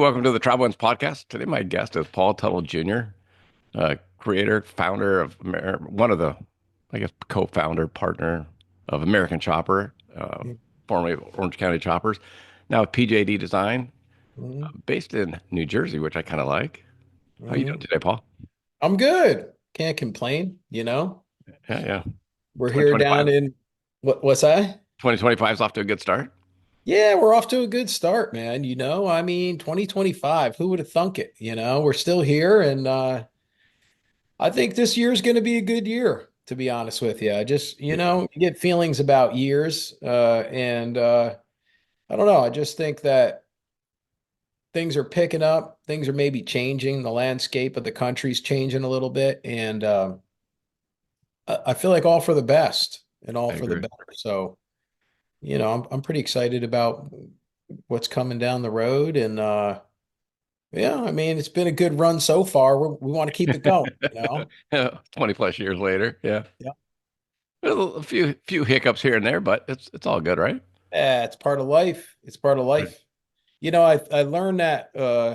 welcome to the Travel Ones podcast. Today, my guest is Paul Teutul Jr., creator, founder of one of the, I guess, co-founder, partner of American Chopper, formerly of Orange County Choppers, now with PJD Design, Mhm, based in New Jersey, which I kind of like. How you doing mhm. today, Paul? I'm good. Can't complain. Yeah, yeah. We're here 2025, down in what's that? 2025 is off to a good start. Yeah, we're off to a good start, man. 2025, who would have thunk it? We're still here and I think this year's going to be a good year, to be honest with you. I just, Yeah. you get feelings about years and I don't know, I just think that things are picking up, things are maybe changing, the landscape of the country's changing a little bit and I feel like all for the best and all I for the agree. better. So, I'm pretty excited about what's coming down the road. And yeah, I mean, it's been a good run so far. We want to keep it going. Yeah, 20 plus years later. Yeah. Yeah. There's a few hiccups here and there, but it's all good, right? Yeah, it's part of life. It's part of Right. life. I learned that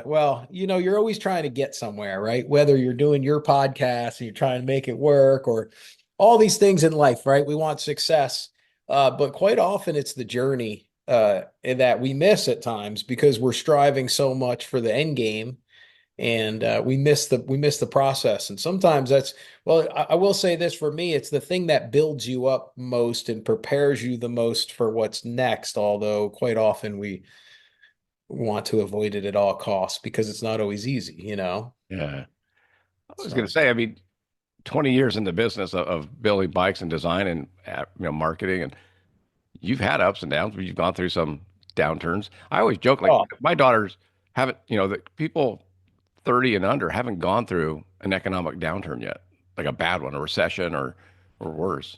well, you're always trying to get somewhere, right? Whether you're doing your podcast and you're trying to make it work or all these things in life, right? We want success. But quite often it's the journey and that we miss at times because we're striving so much for the end game and we miss the process. And sometimes I will say this for me, it's the thing that builds you up most and prepares you the most for what's next, although quite often we want to avoid it at all costs because it's not always easy. Yeah. I was going to So, say, I mean, 20 years in the business of building bikes and design and marketing, and you've had ups and downs, but you've gone through some downturns. I always joke like oh, my daughters haven't, the people 30 and under haven't gone through an economic downturn yet, like a bad one, a recession or worse.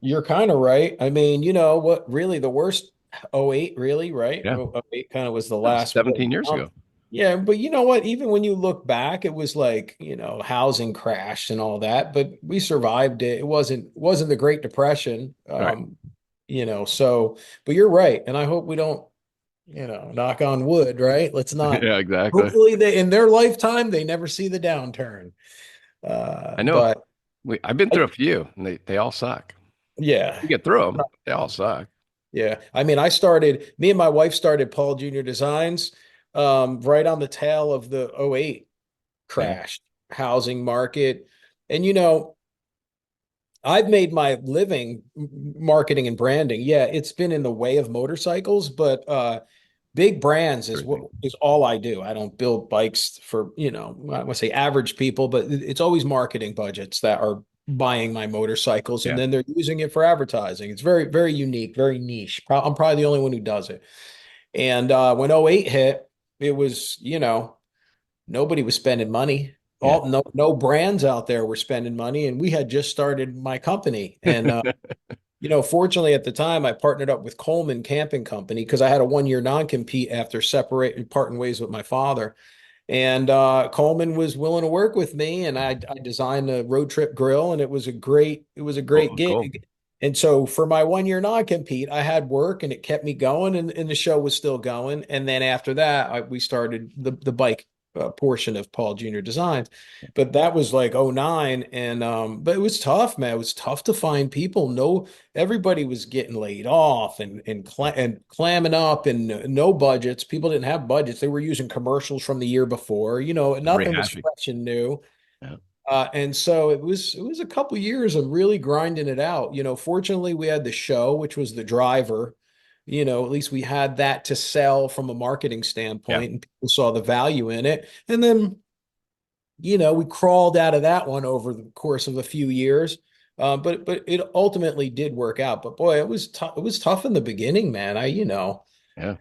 you're kind of right. I mean, you know what, really the worst, '08, really, right? Yeah. '08 kind of was the That was last real 17 years down. ago. Yeah, but you know what? Even when you look back, it was like, housing crashed and all that, but we survived it. It wasn't the Great Depression. Right. So, but you're right. And I hope we don't, knock on wood, right? Let's not, Yeah, exactly. hopefully they in their lifetime they never see the downturn. I know. But I've been I, through a few and they all suck. yeah. You get through them, they all suck. Yeah. I mean, me and my wife started Paul Jr. Designs right on the tail of the '08 Yeah. crash, housing market. And, I've made my living marketing and branding. Yeah, it's been in the way of motorcycles, but big brands is what Everything. is all I do. I don't build bikes for, I want to say average people, but it's always marketing budgets that are buying my motorcycles and Yeah. then they're using it for advertising. It's very, very unique, very niche. I'm probably the only one who does it. And when '08 hit, it was, nobody was spending money. Yeah. No brands out there were spending money, and we had just started my company. And fortunately at the time, I partnered up with Coleman Camping Company because I had a 1 year non-compete after separating, parting ways with my father. And Coleman was willing to work with me, and I designed a road trip grill, and it was a great Oh, cool. gig. And so for my 1 year non-compete, I had work, and it kept me going, and the show was still going. And then after that, we started the bike portion of Paul Jr. Designs, but that was like '09, and but it was tough, man. It was tough to find people. No, everybody was getting laid off and clamming up and no budgets. People didn't have budgets. They were using commercials from the year before. Nothing was Rehashing. fresh and new. Yeah. And so it was a couple years of really grinding it out. Fortunately, we had the show, which was the driver. At least we had that to sell from a marketing Yeah. standpoint, and people saw the value in it. And then we crawled out of that one over the course of a few years. But it ultimately did work out. But boy, it was tough. It was tough in the beginning, man. Yeah.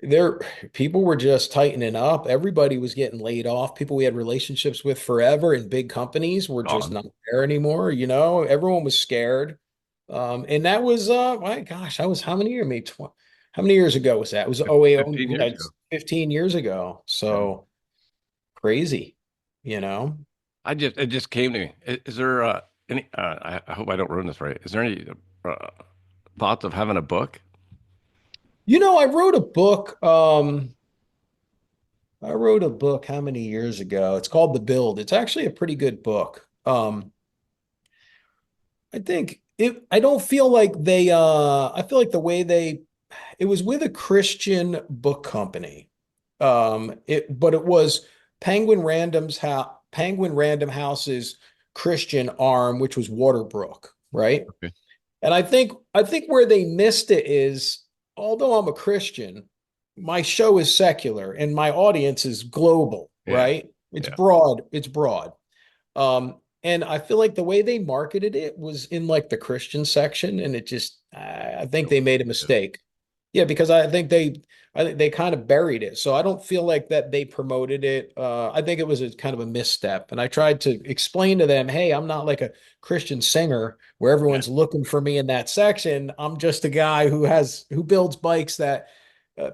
There people were just tightening up. Everybody was getting laid off. People we had relationships with forever in big companies were just Gone. not there anymore. Everyone was scared. And that was my gosh, that was how many years? Maybe 20, how many years ago was that? It was 08, 15 years ago. 15 years ago. Yeah. So crazy, you know. It just came to me. Is there any, I hope I don't ruin this right. Is there any uh, thoughts of having a book? I wrote a book. I wrote a book how many years ago? It's called The Build. It's actually a pretty good book. I think I don't feel like I feel like the way it was with a Christian book company. But it was Penguin Random House's Christian arm, which was Waterbrook, right? Okay. And I think where they missed it is, although I'm a Christian, my show is secular and my audience is global, Yeah. right? It's Yeah. broad, it's broad. And I feel like the way they marketed it was in like the Christian section, and it just I think they made a mistake. Yeah, because I think they kind of buried it. So I don't feel like that they promoted it. I think it was a kind of a misstep. And I tried to explain to them, hey, I'm not like a Christian singer where Yeah. everyone's looking for me in that section. I'm just a guy who builds bikes that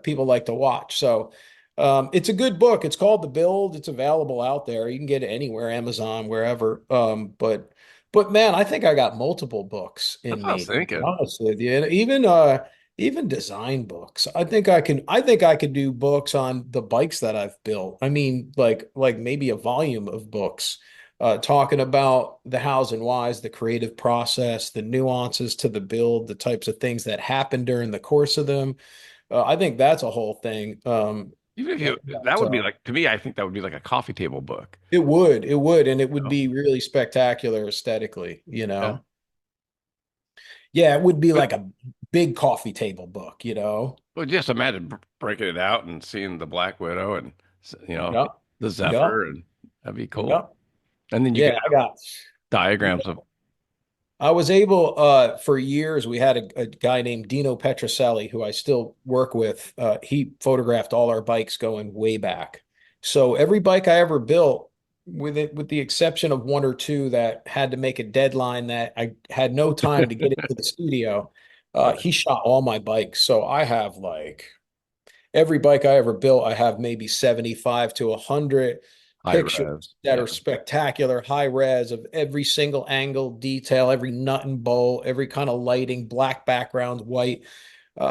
people like to watch. So it's a good book. It's called The Build. It's available out there. You can get it anywhere, Amazon, wherever. But man, I think I got multiple books That's in what I was me, to be thinking. honest with you. And even design books. I think I could do books on the bikes that I've built. I mean, like maybe a volume of books talking about the hows and whys, the creative process, the nuances to the build, the types of things that happen during the course of them. I think that's a whole thing. Even if That, you, that would be uh, like, to me, I think that would be like a coffee table book. and it You would know? be really spectacular aesthetically, you Yeah. know? Yeah, it would be But like a big coffee table book, you know? well, just imagine breaking it out and seeing the Black Widow and Yep, the yep, Zephyr, and that'd be cool. yep. And then you Yeah, could I have got, diagrams of I was able, for years, we had a guy named Dino Petroselli who I still work with. He photographed all our bikes going way back. So every bike I ever built, with the exception of one or two that had to make a deadline that I had no time to get into the studio, right, he shot all my bikes. So I have like every bike I ever built, I have maybe 75 to 100 high pictures res. that Yeah. are spectacular, high res of every single angle, detail, every nut and bolt, every kind of lighting, black background, white.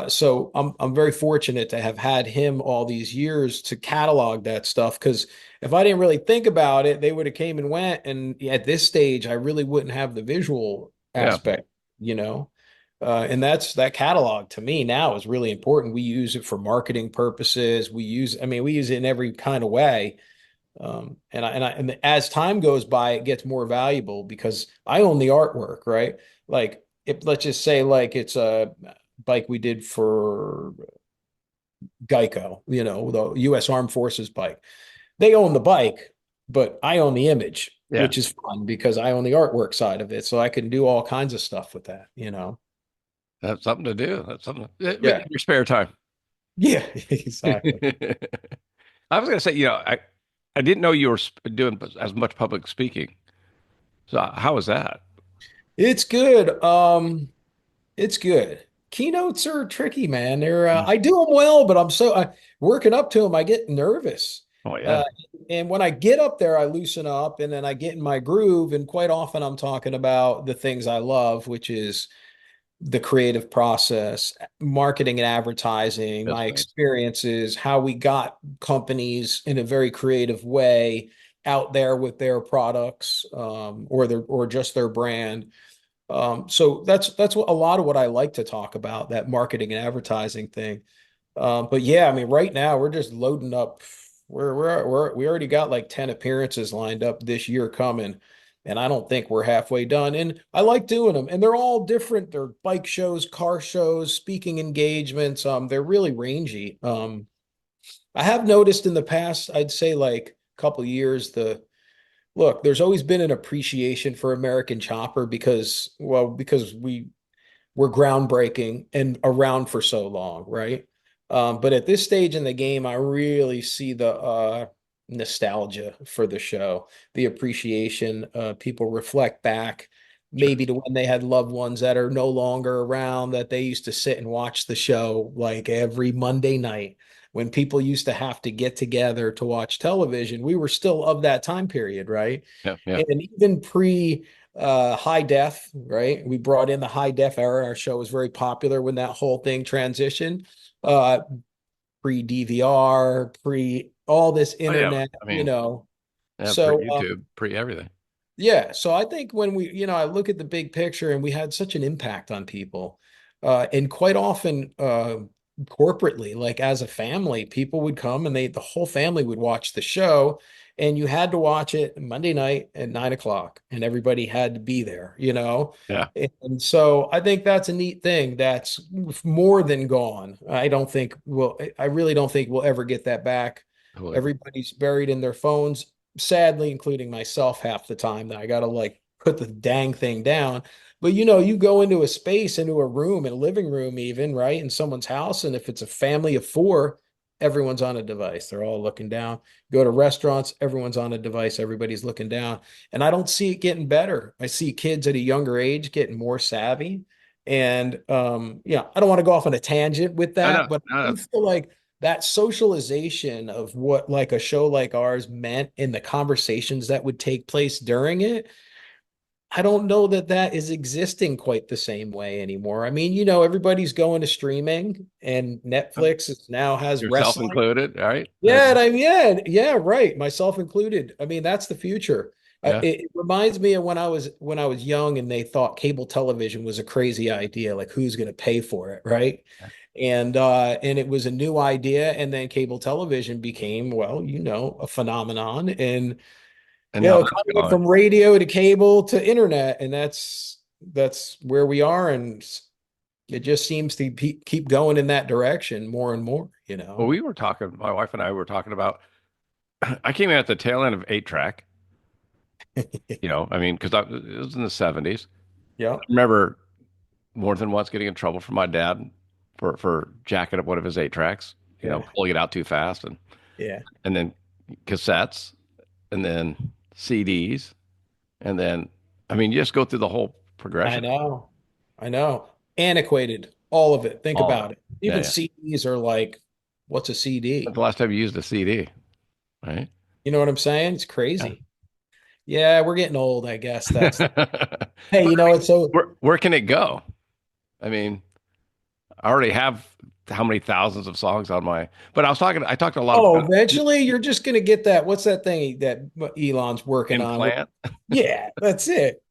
So I'm very fortunate to have had him all these years to catalog that stuff because if I didn't really think about it, they would have came and went. And at this stage, I really wouldn't have the visual Yeah. aspect, you know. And that catalog to me now is really important. We use it for marketing purposes. I mean, we use it in every kind of way. And as time goes by, it gets more valuable because I own the artwork, right? Like, if let's just say, like, it's a bike we did for Geico, you know, the U.S. Armed Forces bike. They own the bike, but I own the image, Yeah. which is fun because I own the artwork side of it. So I can do all kinds of stuff with that, you know? That's something to do. That's something Yeah. in your spare time. Yeah, exactly. I was gonna say, I didn't know you were doing as much public speaking. So how was that? It's good. It's good. Keynotes are tricky, man. I do them well, but working up to them, I get nervous. Oh Uh, yeah. and when I get up there, I loosen up and then I get in my groove. And quite often I'm talking about the things I love, which is the creative process, marketing and advertising, my Business. experiences, how we got companies in a very creative way out there with their products, or just their brand. So that's what a lot of what I like to talk about, that marketing and advertising thing. But yeah, I mean, right now we're just loading up. We already got like 10 appearances lined up this year coming, and I don't think we're halfway done. And I like doing them, and they're all different. They're bike shows, car shows, speaking engagements. They're really rangy. I have noticed in the past, I'd say like a couple years, there's always been an appreciation for American Chopper because we're groundbreaking and around for so long, right? But at this stage in the game, I really see the nostalgia for the show, the appreciation. People reflect back Sure. maybe to when they had loved ones that are no longer around, that they used to sit and watch the show like every Monday night when people used to have to get together to watch television. We were still of that time period, right? Yeah. Yeah. And even pre high def, right? We brought in the high def era. Our show was very popular when that whole thing transitioned. Uh, Pre DVR, pre all this Oh yeah. internet, I mean, yeah, So, pre-YouTube, pre-everything. yeah. So I think when I look at the big picture and we had such an impact on people, and quite often, corporately, like as a family, people would come and the whole family would watch the show, and you had to watch it Monday night at 9 o'clock, and everybody had to be there. Yeah, And so I think that's a neat thing that's more than gone. I really don't think we'll ever get that back. totally. Everybody's buried in their phones, sadly, including myself half the time that I got to like put the dang thing down. But you go into a space, into a room, in a living room, even, right, in someone's house, and if it's a family of four, everyone's on a device. They're all looking down. Go to restaurants, everyone's on a device, everybody's looking down. And I don't see it getting better. I see kids at a younger age getting more savvy. And I don't want to go off on a tangent with I know. that, but I No, do feel like that socialization of what like a show like ours meant in the conversations that would take place during it, I don't know that that is existing quite the same way anymore. I mean, everybody's going to streaming, and Netflix now has yourself wrestling. included, right? Yeah, and yeah, right, myself included. I mean, that's the future. Yeah. It reminds me of when I was young, and they thought cable television was a crazy idea. Like, who's going to pay for it, right? And it was a new idea, and then cable television became, well, a phenomenon, and And now that's kind of went gone. from radio to cable to internet, and that's where we are, and it just seems to keep going in that direction more and more. Well, my wife and I were talking about, I came in at the tail end of 8 track, I mean, because it was in the 70s. Yeah, I remember more than once getting in trouble from my dad for jacking up one of his 8 tracks, yeah, pulling it out too fast, yeah. and then cassettes, and then CDs, and then, I mean, you just go through the whole I progression, know. I know. Antiquated, all of it. Think all of it. about it. Yeah, Even yeah. CDs are like, what's a When's CD? the last time you used a CD, right? You know what I'm saying? It's Yeah. crazy. Yeah, we're getting old, I guess. But Hey, I mean, it's so. where can it go? I mean, I already have how many thousands of songs on my, but I talked to a lot of Oh, eventually you're just gonna get that. What's that thing that Elon's working on? implant. Yeah, that's it.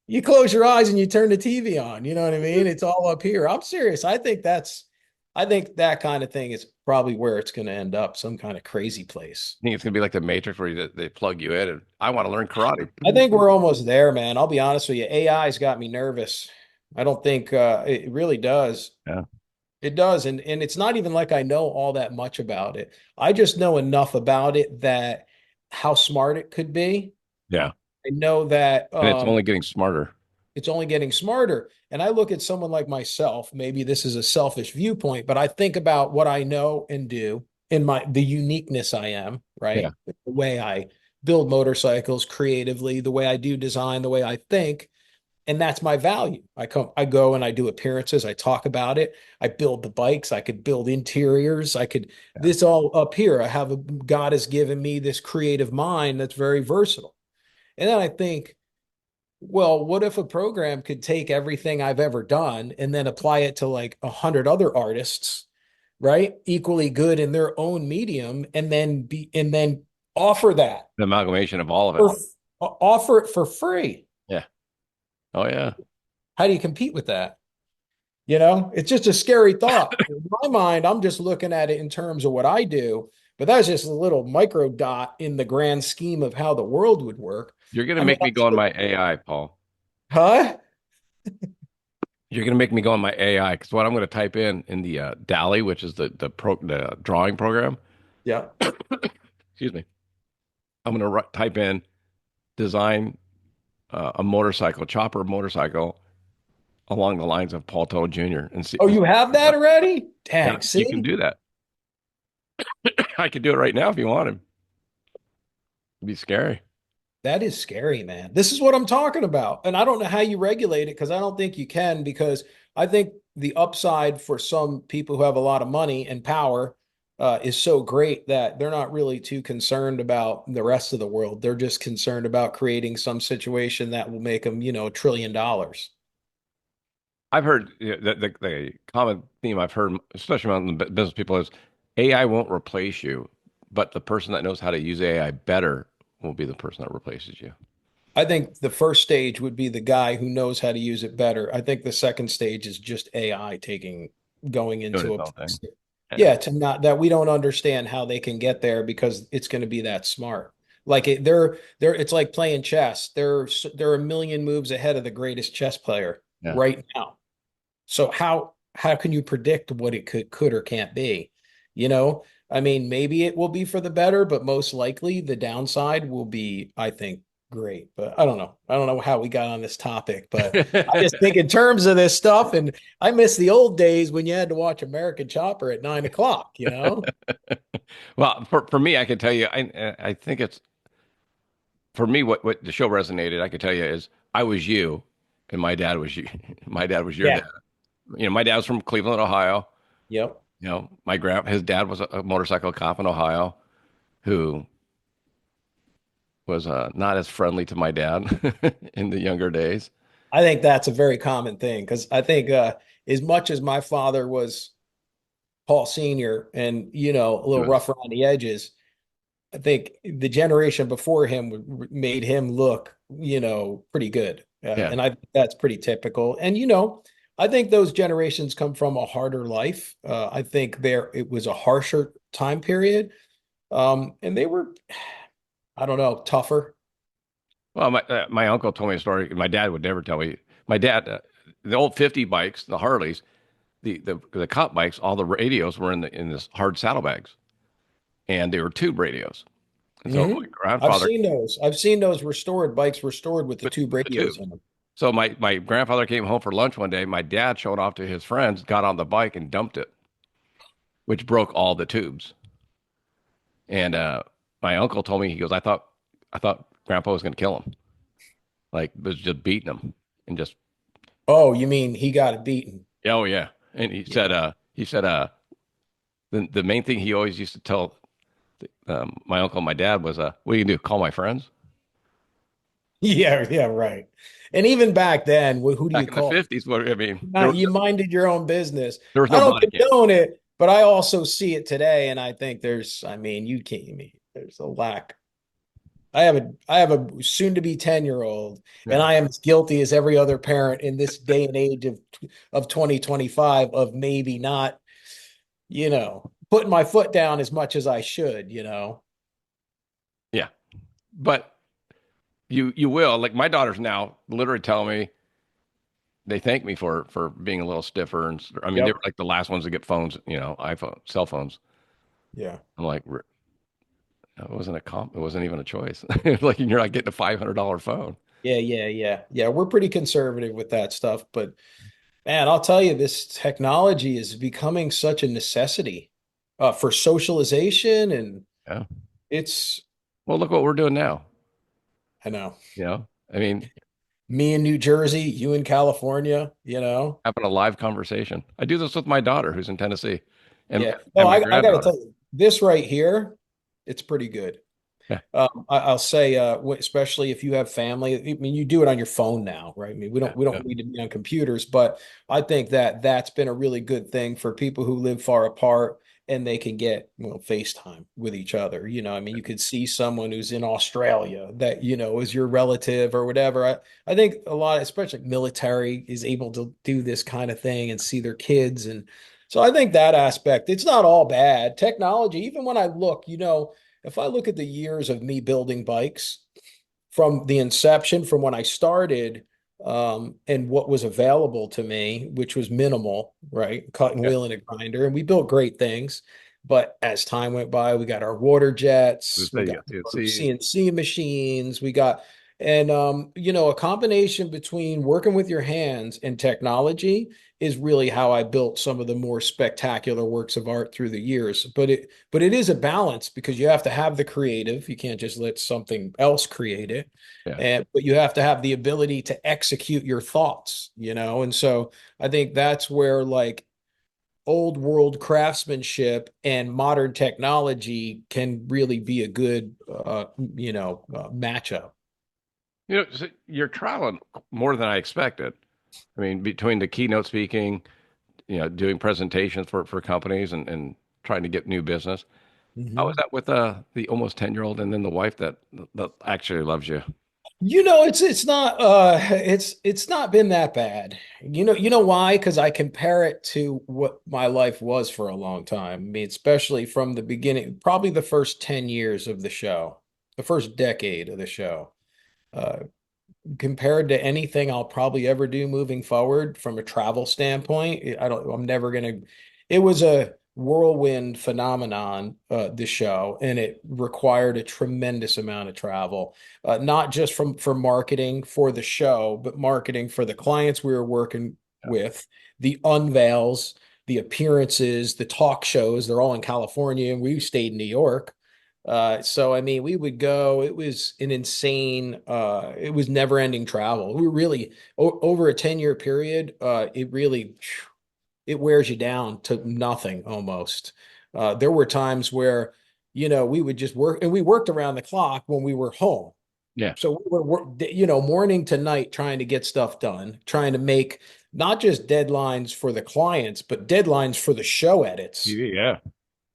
You close your eyes and you turn the TV on. You know what I mean? It's all up here. I'm serious. I think that kind of thing is probably where it's going to end up, some kind of crazy place. I think it's gonna be like the Matrix where they plug you in and I want to learn karate. I think we're almost there, man. I'll be honest with you. AI's got me nervous. I don't think it really does. Yeah. It does. And it's not even like I know all that much about it. I just know enough about it that how smart it could be. Yeah. I know that And it's only getting smarter. it's only getting smarter. And I look at someone like myself, maybe this is a selfish viewpoint, but I think about what I know and do in the uniqueness I am, Yeah. right? The way I build motorcycles creatively, the way I do design, the way I think. And that's my value. I go and I do appearances. I talk about it. I build the bikes. I could build interiors. Yeah. This all up here. God has given me this creative mind that's very versatile. And then I think, well, what if a program could take everything I've ever done and then apply it to like 100 other artists, right? Equally good in their own medium, and then offer that The amalgamation of all of it. or offer it for free. Yeah. Oh yeah. How do you compete with that? It's just a scary thought. In my mind, I'm just looking at it in terms of what I do, but that's just a little micro dot in the grand scheme of how the world would work. You're gonna I mean, make me go on my AI, Paul. huh? You're gonna make me go on my AI because what I'm gonna type in the DALI, which is the drawing program. Yeah. Excuse me. I'm gonna type in design a motorcycle, chopper motorcycle along the lines of Paul Teutul Jr. and see. Oh, you have that already? Yeah, Dang, you can see? do that. I could do it right now if you wanted. It'd be scary. That is scary, man. This is what I'm talking about. And I don't know how you regulate it because I don't think you can, because I think the upside for some people who have a lot of money and power is so great that they're not really too concerned about the rest of the world. They're just concerned about creating some situation that will make them, $1 trillion. I've heard the common theme I've heard, especially among the business people, is AI won't replace you, but the person that knows how to use AI better will be the person that replaces you. I think the first stage would be the guy who knows how to use it better. I think the second stage is just AI going Doing into its a own place thing. Yeah. yeah, to not that we don't understand how they can get there because it's going to be that smart. Like they're it's like playing chess. They're a million moves ahead of the greatest chess player Yeah. right now. So how can you predict what it could or can't be? You know, I mean, maybe it will be for the better, but most likely the downside will be, I think, great. But I don't know. I don't know how we got on this topic, but I just think in terms of this stuff, and I miss the old days when you had to watch American Chopper at 9 o'clock, you know? Well, for me, I can tell you, I think it's for me what the show resonated. I can tell you is I was you, and my dad was you. My dad was your dad. Yeah. My dad was from Cleveland, Ohio. Yep. His dad was a motorcycle cop in Ohio who was not as friendly to my dad in the younger days. I think that's a very common thing because I think as much as my father was Paul Sr. and, a He little was, rough around the edges, I think the generation before him made him look, pretty good. yeah, And I think that's pretty typical. And, I think those generations come from a harder life. I think it was a harsher time period. And they were, I don't know, tougher. well, my uncle told me a story. My dad would never tell me. My dad, the old 50 bikes, the Harleys, the cop bikes, all the radios were in this hard saddlebags, and they were tube radios. And so my I've grandfather seen those. I've seen those bikes restored with the tube with the radios tubes. in them. So my grandfather came home for lunch one day. My dad showed off to his friends, got on the bike and dumped it, which broke all the tubes. And my uncle told me, he goes, I thought Grandpa was going to kill him, like was just beating him and just Oh, you mean he got it beaten? oh yeah. And Yeah. he said the main thing he always used to tell my uncle and my dad was what do you do? Call my friends. Yeah, yeah, right. And even back then, who do you Back in the call? 50s, what I mean, You minded your own business. there was I no don't body cams. condone it, but I also see it today, and I think I mean, you can't. I mean, there's a lack. I have a soon to be 10-year-old, and Yeah. I am as guilty as every other parent in this day and age of 2025 of maybe not, putting my foot down as much as I should. Yeah. But you will like my daughters now literally tell me they thank me for being a little stiffer and I mean they were Yep. like the last ones to get phones, iPhone, cell phones. Yeah. I'm like it wasn't it wasn't even a choice. Like you're not getting a $500 phone. Yeah, yeah, yeah. Yeah, we're pretty conservative with that stuff, but man, I'll tell you, this technology is becoming such a necessity for socialization, and Yeah. it's, Well, look what we're doing now. I know, I mean, me in New Jersey, you in California. having a live conversation. I do this with my daughter who's in Tennessee and Yeah. Oh, and my I got to granddaughter. tell you, this right here, it's pretty good. Yeah. I'll say, especially if you have family. I mean, you do it on your phone now, right? I mean, we Yeah. don't we Yeah. don't need to be on computers, but I think that that's been a really good thing for people who live far apart and they can get, FaceTime with each other. I mean, you could see someone who's in Australia that, is your relative or whatever. I think a lot, especially military, is able to do this kind of thing and see their kids. And so I think that aspect, it's not all bad. Technology, even when I look, if I look at the years of me building bikes from the inception, from when I started, and what was available to me, which was minimal, right? Cutting Yeah. wheel and a grinder, and we built great things. But as time went by, we got our water jets, we There you got go. our CNC. CNC machines, and a combination between working with your hands and technology is really how I built some of the more spectacular works of art through the years. But it is a balance because you have to have the creative. You can't just let something else create it. Yeah. But you have to have the ability to execute your thoughts. And so I think that's where like old world craftsmanship and modern technology can really be a good matchup. So you're traveling more than I expected. I mean, between the keynote speaking, doing presentations for companies and trying to get new business. How is Mhm. that with the almost 10-year-old and then the wife that actually loves you? It's not been that bad. You know why? Because I compare it to what my life was for a long time. I mean, especially from the beginning, probably the first 10 years of the show, the first decade of the show. Uh, Compared to anything I'll probably ever do moving forward from a travel standpoint. I'm never gonna, it was a whirlwind phenomenon, this show, and it required a tremendous amount of travel, not just for marketing for the show, but marketing for the clients we were working with, the unveils, the appearances, the talk shows. They're all in California, and we stayed in New York. So I mean, we would go. It was an insane. It was never-ending travel. We really over a 10-year period. It really it wears you down to nothing almost. There were times where we would just work, and we worked around the clock when we were home. Yeah. So we were morning to night trying to get stuff done, trying to make not just deadlines for the clients, but deadlines for the show edits TV, yeah.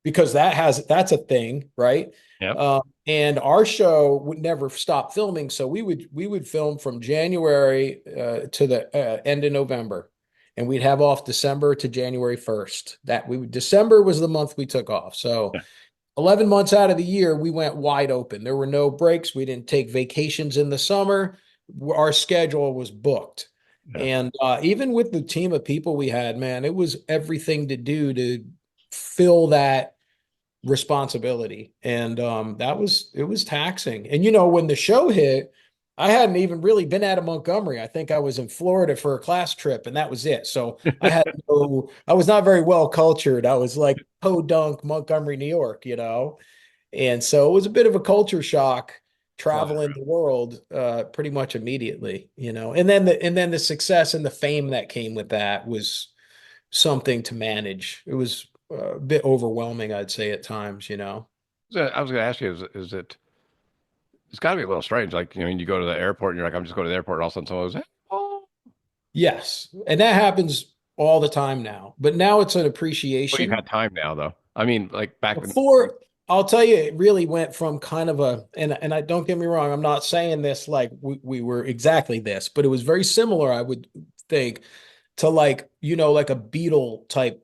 because that's a thing, right? Yep. And our show would never stop filming, so we would film from January to the end of November, and we'd have off December to January 1st. That we would December was the month we took off. So Yeah. 11 months out of the year, we went wide open. There were no breaks. We didn't take vacations in the summer. Our schedule was booked. Yeah. And even with the team of people we had, man, it was everything to do to fill that responsibility. And it was taxing. And when the show hit, I hadn't even really been out of Montgomery. I think I was in Florida for a class trip, and that was it. So I was not very well cultured. I was like Podunk, Montgomery, New York, And so it was a bit of a culture shock Oh, traveling the world pretty much immediately, And then the success and the fame that came with that was something to manage. It was a bit overwhelming, I'd say at times. so I was going to ask you, is it, it's got to be a little strange. Like, you go to the airport and you're like, I'm just going to the airport. And all of a sudden someone goes, hey, Paul. Yes. And that happens all the time now. But now it's an Well, you've appreciation. had time now, though. I mean, like back when, Before, I'll tell you, it really went from kind of and I don't get me wrong, I'm not saying this like we were exactly this, but it was very similar, I would think, to like a Beatle type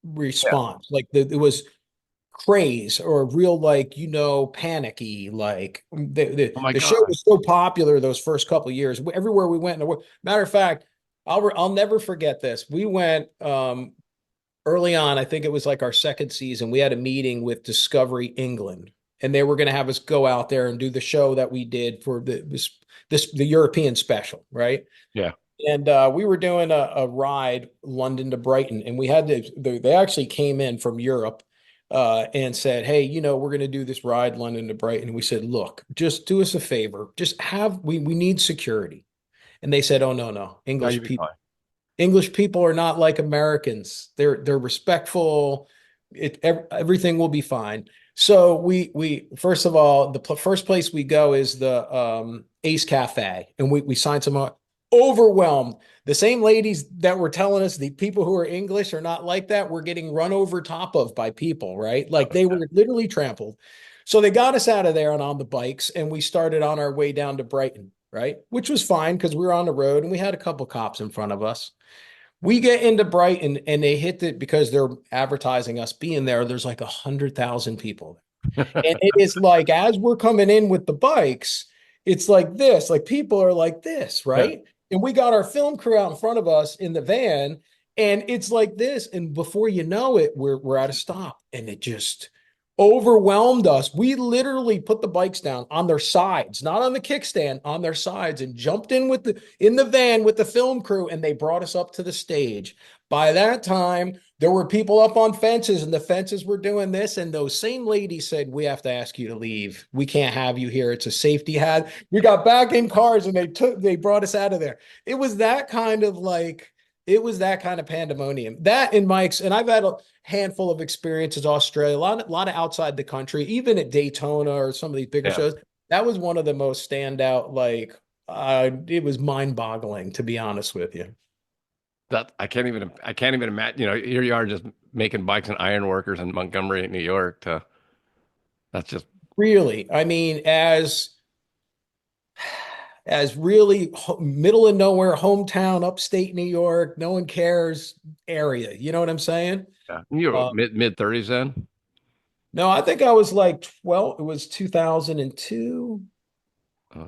yeah. response. It was craze or real panicky Oh my the show God. was so popular those first couple of years everywhere we went in the world. Matter of fact, I'll never forget this. We went early on. I think it was like our second season. We had a meeting with Discovery England, and they were going to have us go out there and do the show that we did for the European special, right? Yeah. And we were doing a ride London to Brighton, and we had they actually came in from Europe and said, "Hey, we're going to do this ride London to Brighton." And we said, "Look, just do us a favor. Just have we need security." And they said, "Oh no, no, No, you'd be fine. English people are not like Americans. They're respectful. Everything will be fine." So we first of all, the first place we go is the Ace Cafe, and we signed some up. Overwhelmed. The same ladies that were telling us the people who are English are not like that were getting run over top of by people, right? Like they were literally trampled. So they got us out of there and on the bikes, and we started on our way down to Brighton, right? Which was fine because we were on the road and we had a couple cops in front of us. We get into Brighton and they hit it because they're advertising us being there. There's like 100,000 people. And it is like, as we're coming in with the bikes, it's like this, like people are like this, Yeah. right? And we got our film crew out in front of us in the van, and it's like this. And before you know it, we're at a stop, and it just overwhelmed us. We literally put the bikes down on their sides, not on the kickstand, on their sides, and jumped in the van with the film crew, and they brought us up to the stage. By that time, there were people up on fences, and the fences were doing this. And those same ladies said, "We have to ask you to leave. We can't have you here. It's a safety hazard." We got back in cars, and they brought us out of there. It was that kind of pandemonium. That in Mike's, and I've had a handful of experiences, Australia, a lot of outside the country, even at Daytona or some of these bigger Yeah. shows. That was one of the most standout, it was mind-boggling, to be honest with you. That I can't even imagine, here you are just making bikes and iron workers in Montgomery, New York to, That's just Really. I mean, as really middle of nowhere, hometown, upstate New York, no one cares area. You know what I'm saying? yeah. You were Uh, mid 30s then? no, I think I was like 12. It was 2002. Uh,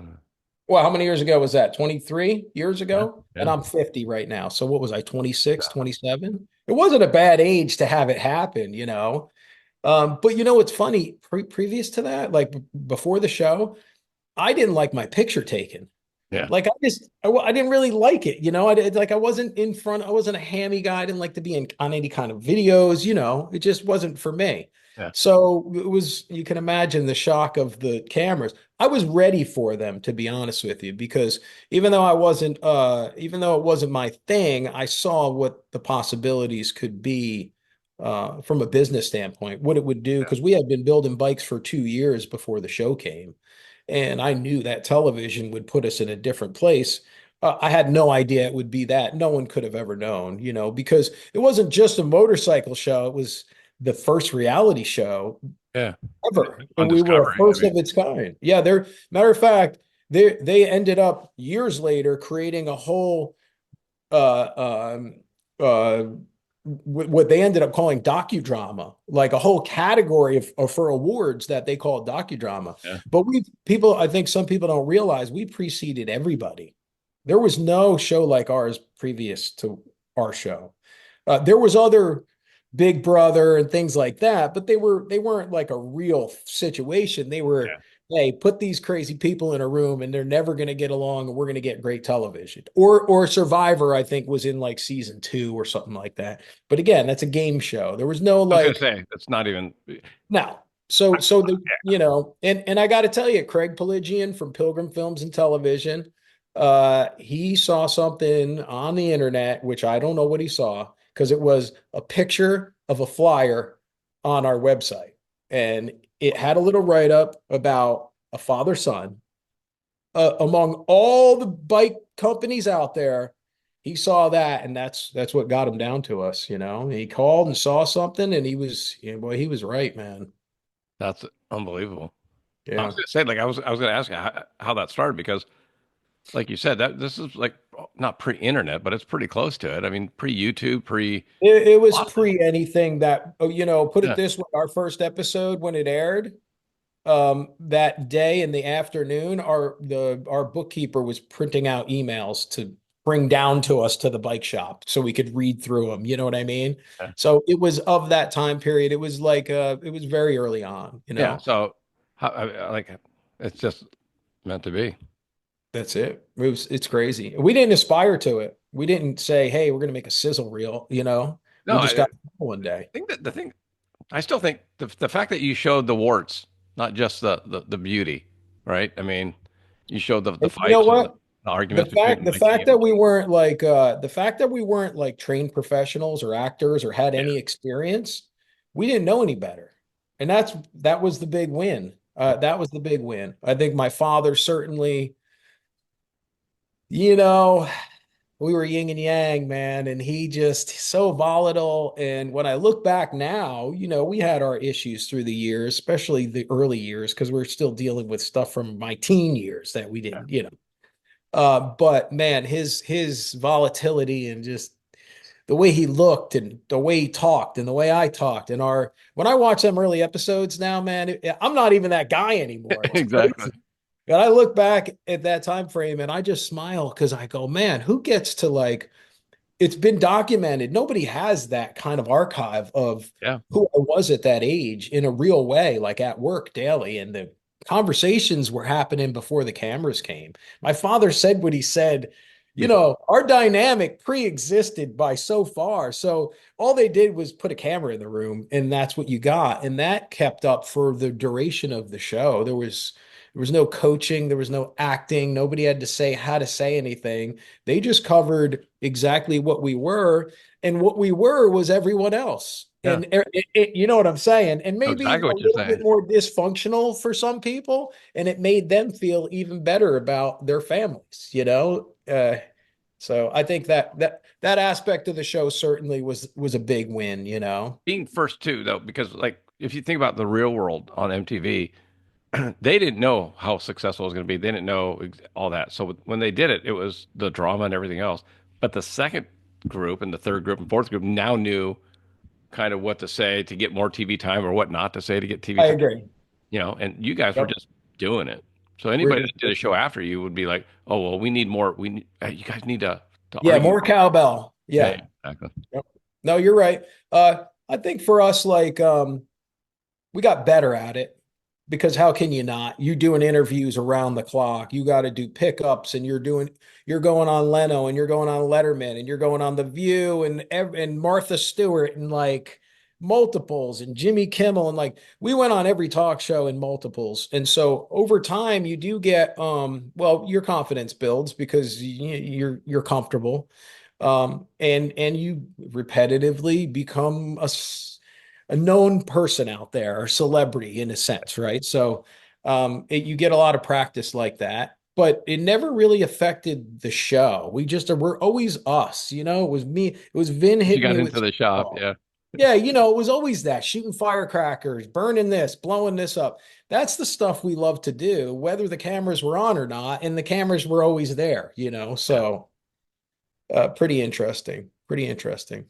Well, how many years ago was that? 23 years yeah, ago? And yeah, I'm 50 right now. So what was I, 26, yeah, 27? It wasn't a bad age to have it happen, you know? But you know what's funny? Previous to that, like before the show, I didn't like my picture taken. yeah, Like I didn't really like it, you know. I wasn't in front. I wasn't a hammy guy. I didn't like to be in on any kind of videos, you know. It just wasn't for me. yeah. So it was. You can imagine the shock of the cameras. I was ready for them, to be honest with you, because even though it wasn't my thing, I saw what the possibilities could be from a business standpoint, what it would do, Yeah. because we had been building bikes for 2 years before the show came. And I knew that television would put us in a different place. I had no idea it would be that. No one could have ever known, you know, because it wasn't just a motorcycle show. It was the first reality show Yeah. ever. On And we were a Discovery. I first mean, of its kind. Yeah, they're matter of fact, they ended up years later creating a whole um, uh, what they ended up calling docudrama, like a whole category for awards that they call docudrama. yeah. But I think some people don't realize we preceded everybody. There was no show like ours previous to our show. There was other Big Brother and things like that, but they weren't like a real situation. They were, Yeah. hey, put these crazy people in a room and they're never going to get along, and we're going to get great television. Or Survivor, I think, was in like season 2 or something like that. But again, that's a game show. There was no I was gonna like say it's not even. no. So the and I got to tell you, Craig Pelagian from Pilgrim Films and Television, he saw something on the internet, which I don't know what he saw, because it was a picture of a flyer on our website, and it had a little write up about a father son. Among all the bike companies out there, he saw that, and that's what got him down to us. You know, he called and saw something, and boy, he was right, man. That's unbelievable. I was Yeah. gonna say, like, I was gonna ask you how that started because, like you said, that this is like not pre-internet, but it's pretty close to it. I mean, pre-YouTube, pre It a was lot of things. pre anything that, put it Yeah, this way, our first episode when it aired, that day in the afternoon, our bookkeeper was printing out emails to bring down to us to the bike shop so we could read through them. You know what I mean? yeah, So it was of that time period. It was like it was very early on, you yeah. know. So, like, it's just meant to be. That's it. It's crazy. We didn't aspire to it. We didn't say, "Hey, we're going to make a sizzle reel," you know. No, We just I got one day. think that the thing. I still think the fact that you showed the warts, not just the beauty, right? I mean, you showed the And you know fights and what? the arguments between The Mikey fact and that we weren't like trained professionals or actors or had yeah, any experience, we didn't know any better. And that was the big win. That was the big win. I think my father certainly, you know, we were yin and yang, man, and he just so volatile. And when I look back now, we had our issues through the years, especially the early years, because we're still dealing with stuff from my teen years that we yeah, didn't. But man, his volatility and just the way he looked and the way he talked and the way I talked and our when I watch them early episodes now, man, I'm not even that guy anymore. It's exactly. crazy. And I look back at that time frame and I just smile because I go, man, who gets to like it's been documented. Nobody has that kind of archive of Yeah, who I was at that age in a real way, like at work daily. And the conversations were happening before the cameras came. My father said what he said. before. Our dynamic pre-existed by so far. So all they did was put a camera in the room, and that's what you got. And that kept up for the duration of the show. There was no coaching, there was no acting, nobody had to say how to say anything. They just covered exactly what we were, and what we were was everyone else. Yeah, And you know what I'm saying? And know maybe exactly a what you're little saying. bit more dysfunctional for some people, and it made them feel even better about their families. So I think that aspect of the show certainly was a big win. Being first too, though, because like if you think about the real world on MTV, they didn't know how successful it was going to be. They didn't know all that. So when they did it, it was the drama and everything else. But the second group and the third group and fourth group now knew kind of what to say to get more TV time or what not to say to get TV I time, agree. and you guys were Yep. just doing it. So We're anybody just, that did a show after you would be like, oh, well, we need more. You guys need to yeah, argue. more cowbell. Yeah, Yeah. exactly. Yep. No, you're right. I think for us, like, we got better at it because how can you not? You doing interviews around the clock. You got to do pickups, and you're going on Leno, and you're going on Letterman, and you're going on The View, and Martha Stewart, and like multiples, and Jimmy Kimmel, and like we went on every talk show in multiples. And so over time, you do get well, your confidence builds because you're comfortable, and you repetitively become a known person out there, or celebrity in a sense, right? So you get a lot of practice like that, but it never really affected the show. We're always us, It was me. It was Vin You hitting got me into with the shop. ball. Yeah. Yeah, it was always that shooting firecrackers, burning this, blowing this up. That's the stuff we love to do, whether the cameras were on or not, and the cameras were always there. Yeah. So pretty interesting. Pretty interesting.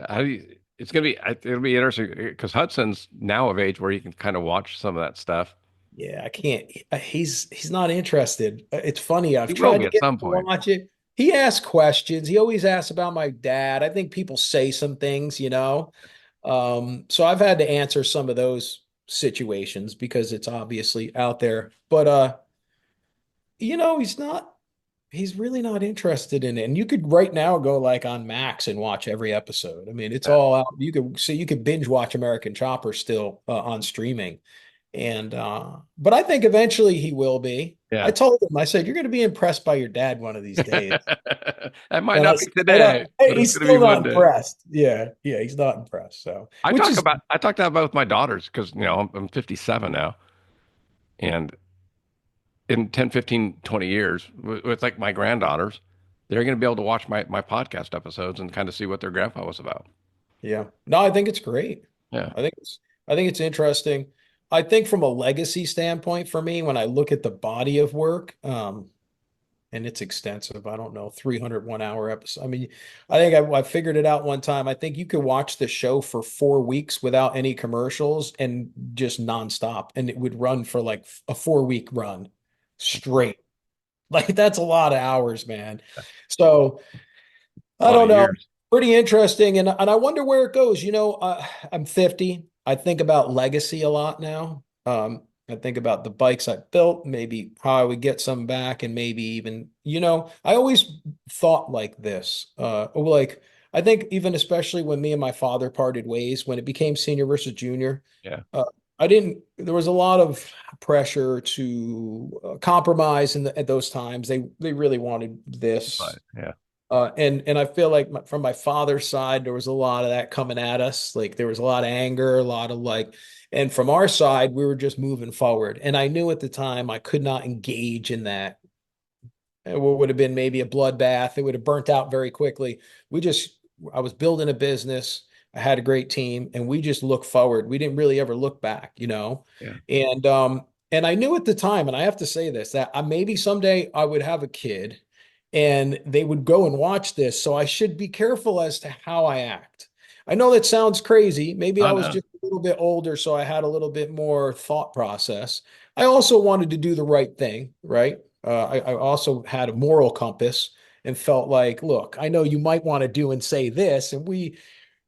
How do you, it's gonna be it'll be interesting because Hudson's now of age where you can kind of watch some of that stuff. Yeah, I can't. He's not interested. It's funny. He I've will tried be to at get him some to point. watch it. He asks questions. He always asks about my dad. I think people say some things. So I've had to answer some of those situations because it's obviously out there. But he's not. He's really not interested in it. And you could right now go like on Max and watch every episode. I mean, it's Yeah. all out. You could binge watch American Chopper still on streaming. And but I think eventually he will be. I Yeah. told him, I said, you're going to be impressed by your dad one of these days. That might And not be today, hey, but it's he's going to be still not one day. impressed. Yeah, yeah, he's not impressed. So, which is I talked about with my daughters because I'm 57 now, and in 10, 15, 20 years with like my granddaughters, they're going to be able to watch my podcast episodes and kind of see what their grandpa was about. yeah. No, I think it's great. Yeah. I think it's I think it's interesting. I think from a legacy standpoint for me, when I look at the body of work, and it's extensive. I don't know, 301-hour episode. I mean, I think I figured it out one time. I think you could watch the show for 4 weeks without any commercials and just nonstop, and it would run for like a 4 week run straight. Like that's a lot of hours, man. So A I lot don't of know. years. Pretty interesting, and I wonder where it goes. I'm 50. I think about legacy a lot now. I think about the bikes I built, maybe how I would get some back, and maybe even, I always thought like this. Like I think even especially when me and my father parted ways, when it became senior versus junior, Yeah. uh, I didn't. There was a lot of pressure to compromise at those times. They really wanted this. But yeah. And I feel like from my father's side, there was a lot of that coming at us. Like there was a lot of anger, a lot of like, and from our side, we were just moving forward. And I knew at the time I could not engage in that. What would have been maybe a bloodbath. It would have burnt out very quickly. I was building a business. I had a great team, and we just looked forward. We didn't really ever look back. Yeah. And I knew at the time, and I have to say this, that maybe someday I would have a kid and they would go and watch this. So I should be careful as to how I act. I know that sounds crazy. Maybe I I was know. just a little bit older, so I had a little bit more thought process. I also wanted to do the right thing, right? I also had a moral compass and felt like, look, I know you might want to do and say this, and we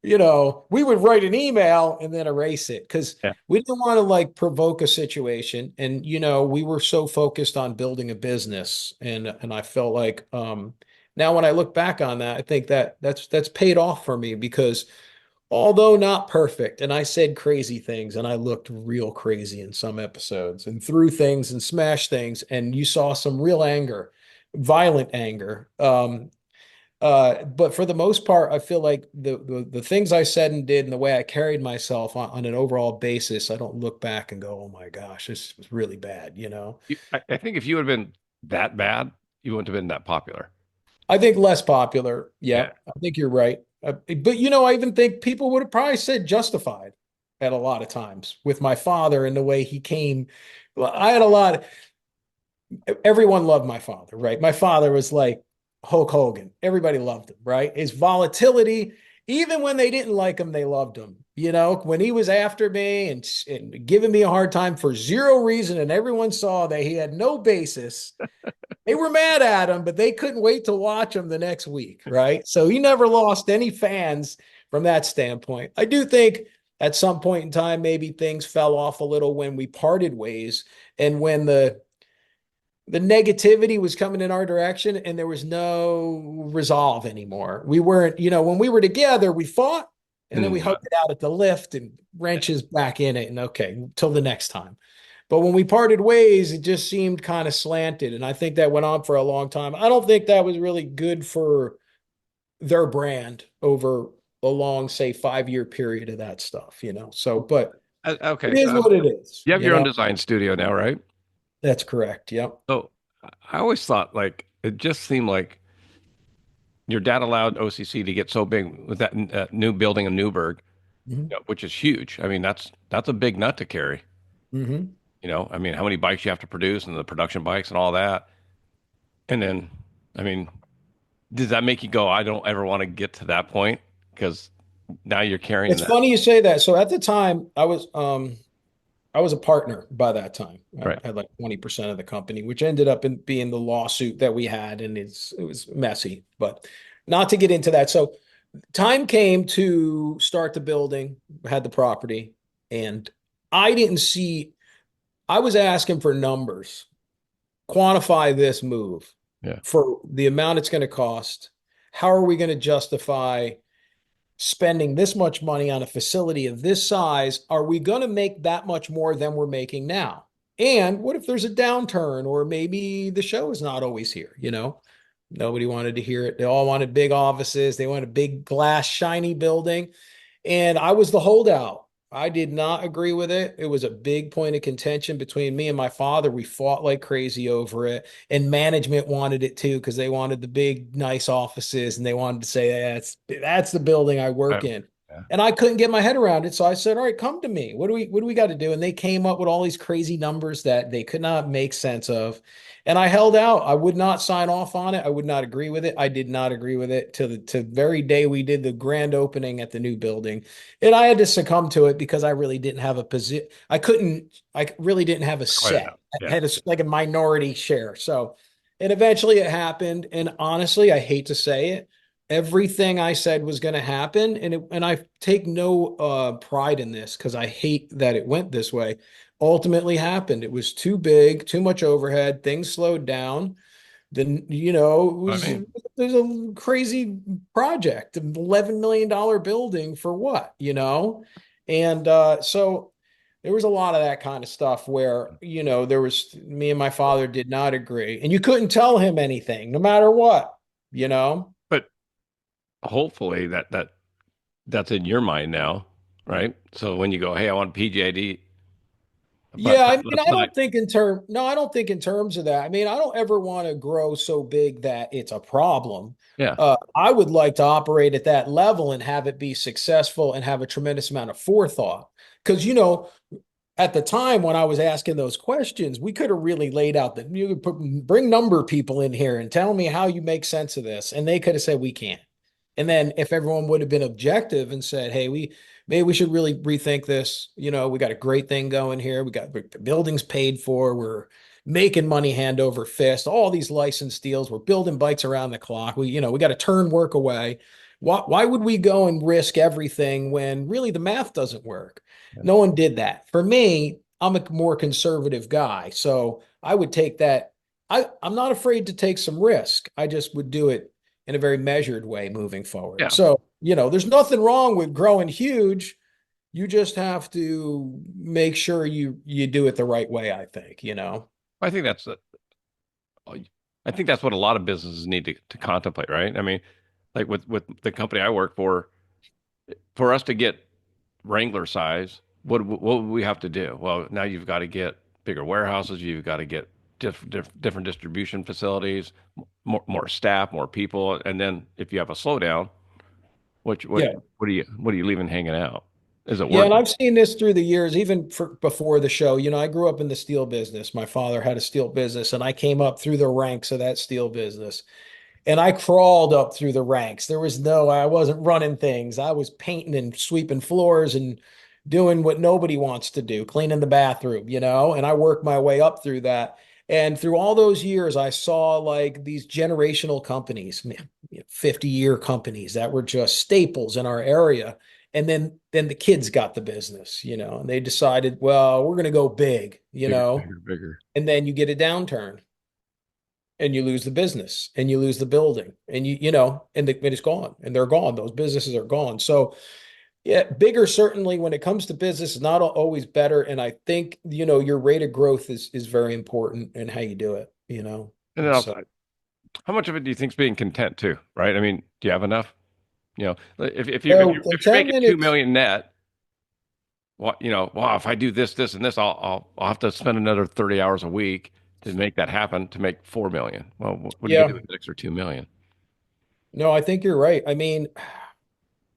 would write an email and then erase it because Yeah. we didn't want to like provoke a situation. And we were so focused on building a business, and I felt like now when I look back on that, I think that's paid off for me because although not perfect, and I said crazy things and I looked real crazy in some episodes and threw things and smashed things, and you saw some real anger, violent anger. But for the most part, I feel like the things I said and did and the way I carried myself on an overall basis, I don't look back and go, oh my gosh, this was really bad. I think if you would have been that bad, you wouldn't have been that popular. I think less popular. Yeah, Yeah. I think you're right. But I even think people would have probably said justified. at a lot of times with my father and the way he came. Well, I had a lot. Everyone loved my father, right? My father was like Hulk Hogan. Everybody loved him, right? His volatility, even when they didn't like him, they loved him. You know, when he was after me and giving me a hard time for zero reason, and everyone saw that he had no basis, they were mad at him, but they couldn't wait to watch him the next week, right? So he never lost any fans from that standpoint. I do think at some point in time, maybe things fell off a little when we parted ways and when the negativity was coming in our direction and there was no resolve anymore. We weren't, when we were together, we fought and then we Mm. hugged it out at the lift and wrenches back in it. And okay, till the next time. But when we parted ways, it just seemed kind of slanted. And I think that went on for a long time. I don't think that was really good for their brand over a long, say, 5-year period of that stuff. So, but Okay. it is what it is, You have you your own know? design studio now, right? That's correct. Yep. So I always thought like it just seemed like your dad allowed OCC to get so big with that new building in Newburgh, Mm-hmm. which is huge. I mean, that's a big nut to carry. Mm-hmm. I mean, how many bikes you have to produce and the production bikes and all that. And then, I mean, does that make you go, I don't ever want to get to that point? Because now you're carrying It's that. funny you say that. So at the time, I was a partner by that time. I Right. had like 20% of the company, which ended up in being the lawsuit that we had, and it was messy, but not to get into that. So time came to start the building, had the property, and I didn't see, I was asking for numbers, quantify this move Yeah. for the amount it's going to cost. How are we going to justify spending this much money on a facility of this size? Are we going to make that much more than we're making now? And what if there's a downturn or maybe the show is not always here? Nobody wanted to hear it. They all wanted big offices. They wanted a big glass, shiny building. And I was the holdout. I did not agree with it. It was a big point of contention between me and my father. We fought like crazy over it. And management wanted it too because they wanted the big, nice offices and they wanted to say that's the building I Right. work in. Yeah. And I couldn't get my head around it. So I said, all right, come to me. What do we got to do? And they came up with all these crazy numbers that they could not make sense of. And I held out. I would not sign off on it. I would not agree with it. I did not agree with it to the very day we did the grand opening at the new building. And I had to succumb to it because I really didn't have a position. I really didn't have a Quite say. enough. I Yeah. had like a minority share. So, and eventually it happened. And honestly, I hate to say it, everything I said was going to happen. And I take no pride in this because I hate that it went this way. Ultimately happened. It was too big, too much overhead. Things slowed down. Then, it I was mean, there's a crazy project, an $11 million building for what? And so there was a lot of that kind of stuff where, there was me and my father did not agree, and you couldn't tell him anything, no matter what. but hopefully that's in your mind now, right? So when you go, hey, I want PGID, but Yeah, I mean, let's not. I don't think in terms of that. I mean, I don't ever want to grow so big that it's a problem. Yeah. I would like to operate at that level and have it be successful and have a tremendous amount of forethought. Because, at the time when I was asking those questions, we could have really laid out that you could bring number people in here and tell me how you make sense of this. And they could have said, we can't. And then if everyone would have been objective and said, hey, maybe we should really rethink this. We got a great thing going here. We got the buildings paid for. We're making money hand over fist. All these license deals. We're building bikes around the clock. We got to turn work away. Why would we go and risk everything when really the math doesn't work? Yeah. No one did that. For me, I'm a more conservative guy. So I would take that. I'm not afraid to take some risk. I just would do it in a very measured way moving forward. Yeah. So, there's nothing wrong with growing huge. You just have to make sure you do it the right way, I think. I think I think that's what a lot of businesses need to contemplate, right? I mean, like with the company I work for us to get Wrangler size, what would we have to do? Well, now you've got to get bigger warehouses, you've got to get different distribution facilities, more staff, more people, and then if you have a slowdown, what Yeah. what are you leaving hanging out? Is it Yeah, and working? I've seen this through the years, even before the show. I grew up in the steel business. My father had a steel business, and I came up through the ranks of that steel business. And I crawled up through the ranks. I wasn't running things. I was painting and sweeping floors and doing what nobody wants to do, cleaning the bathroom. And I worked my way up through that. And through all those years, I saw like these generational companies, 50-year companies that were just staples in our area. And then the kids got the business, and they decided, well, we're going to go big, you Bigger, know, bigger, bigger. and then you get a downturn and you lose the business and you lose the building and and it's gone and they're gone. Those businesses are gone. So yeah, bigger certainly when it comes to business is not always better. And I think, your rate of growth is very important in how you do it. And then And so, also, how much of it do you think's being content too? Right? I mean, do you have enough? If you're making contentment 2 million net, well, if I do this, this, and this, I'll have to spend another 30 hours a week to make that happen to make 4 million. Well, what are you gonna do yeah, with the extra 2 million? no, I think you're right. I mean,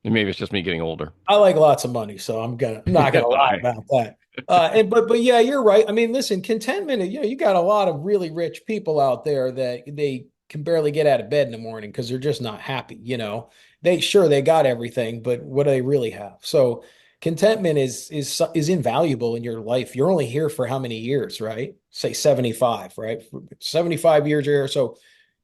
And maybe it's just me getting older. I like lots of money, so I'm not gonna lie I about that. But yeah, you're right. I mean, listen, contentment, you got a lot of really rich people out there that they can barely get out of bed in the morning because they're just not happy. They got everything, but what do they really have? So contentment is invaluable in your life. You're only here for how many years, right? Say 75, right? 75 years you're here. So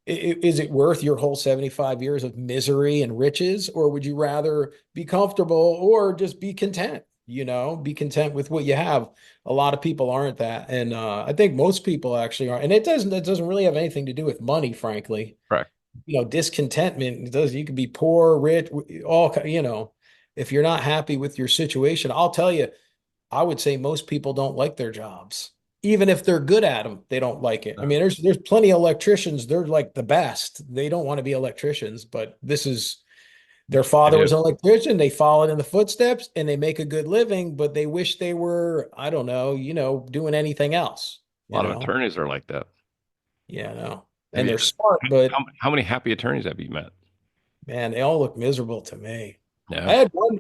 is it worth your whole 75 years of misery and riches, or would you rather be comfortable or just be content? Be content with what you have. A lot of people aren't that, and I think most people actually are. And it doesn't really have anything to do with money, frankly. correct. Discontentment it does. You can be poor, rich, all. If you're not happy with your situation, I'll tell you, I would say most people don't like their jobs. Even if they're good at them, they don't like it. I No. mean, there's plenty of electricians, they're like the best. They don't want to be electricians, but this is their It father is was an electrician. They followed in the footsteps and they make a good living, but they wish they were, I don't know, doing anything else, a lot of attorneys are like that. no. Have And you they're ever? smart, but How many happy attorneys have you met? man, they all look miserable to me. Yeah.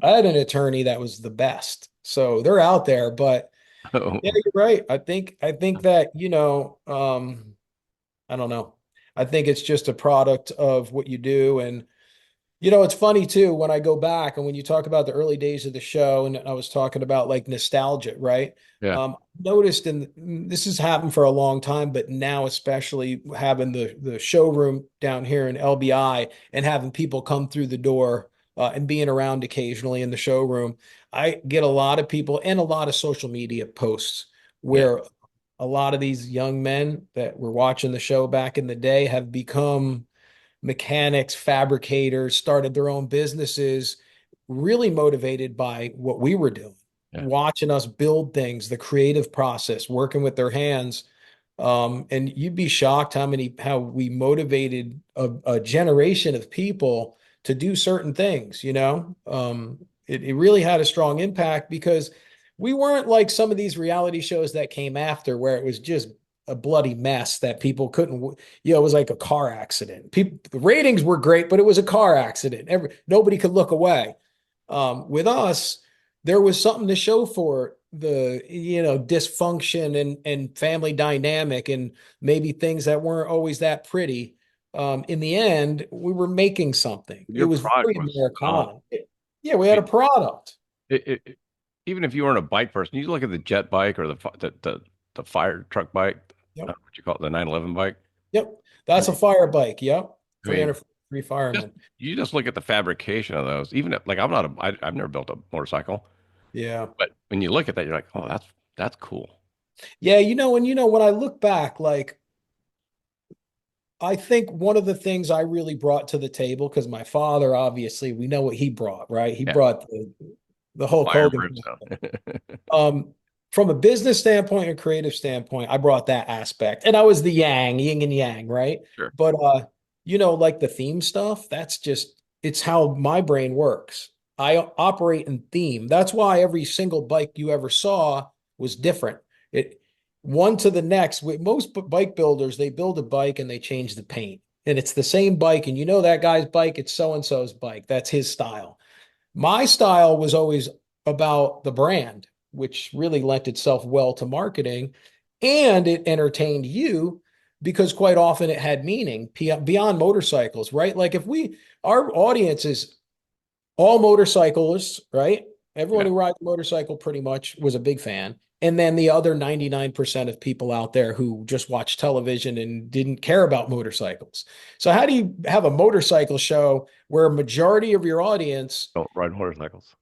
I had an attorney that was the best. So they're out there, but yeah, you're right. I think that, I don't know. I think it's just a product of what you do. And, it's funny too, when I go back and when you talk about the early days of the show, and I was talking about like nostalgia, right? Yeah. Noticed, and this has happened for a long time, but now especially having the showroom down here in LBI and having people come through the door and being around occasionally in the showroom, I get a lot of people and a lot of social media posts Yeah. where a lot of these young men that were watching the show back in the day have become mechanics, fabricators, started their own businesses, really motivated by what we were doing, Yeah. watching us build things, the creative process, working with their hands. And you'd be shocked how we motivated a generation of people to do certain things. It really had a strong impact because we weren't like some of these reality shows that came after where it was just a bloody mess that people couldn't, it was like a car accident. People, the ratings were great, but it was a car accident. Nobody could look away. With us, there was something to show for the, dysfunction and family dynamic and maybe things that weren't always that pretty. In the end, we were making something. It Your was product very was phenomenal. Americana. Yeah, we had a product. It, it, Even if you weren't a bike person, you look at the jet bike or the fire truck bike, Yep. what you call it, the 911 bike. Yep. I That's a mean, fire bike. Yep. I mean, 303 just firemen. you just look at the fabrication of those. Even if, like I've never built a motorcycle, Yeah. but when you look at that, you're like, oh, that's cool. Yeah, when I look back, like I think one of the things I really brought to the table, because my father, obviously, we know what he brought, right? He Yeah, brought the Hulk fire and Hogan. brimstone. From a business standpoint and creative standpoint, I brought that aspect. And I was the yin and yang, right? Sure. But like the theme stuff, it's how my brain works. I operate in theme. That's why every single bike you ever saw was different. It one to the next. With most bike builders, they build a bike and they change the paint. And it's the same bike, and that guy's bike, it's so and so's bike. That's his style. My style was always about the brand, which really lent itself well to marketing, and it entertained you because quite often it had meaning beyond motorcycles, right? Like if our audience is all motorcyclists, right? Everyone Yeah. who rides a motorcycle pretty much was a big fan. And then the other 99% of people out there who just watch television and didn't care about motorcycles. So how do you have a motorcycle show where a majority of your audience, Don't ride motorcycles.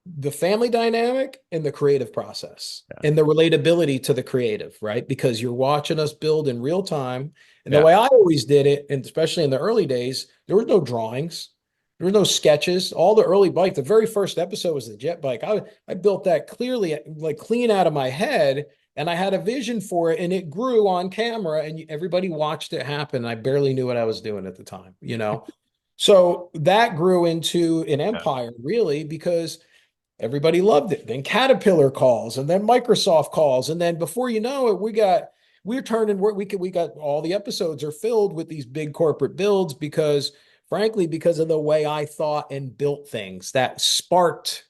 the family dynamic and the creative process Yeah. and the relatability to the creative, right? Because you're watching us build in real time. And the Yeah. way I always did it, and especially in the early days, there was no drawings, there was no sketches. All the early bike, the very first episode was the jet bike. I built that clearly, like clean out of my head, and I had a vision for it, and it grew on camera, and everybody watched it happen. I barely knew what I was doing at the time, you know? So that grew into an Yeah. empire, really, because everybody loved it. Then Caterpillar calls, and then Microsoft calls, and then before you know it, we got all the episodes are filled with these big corporate builds because, frankly, because of the way I thought and built things that sparked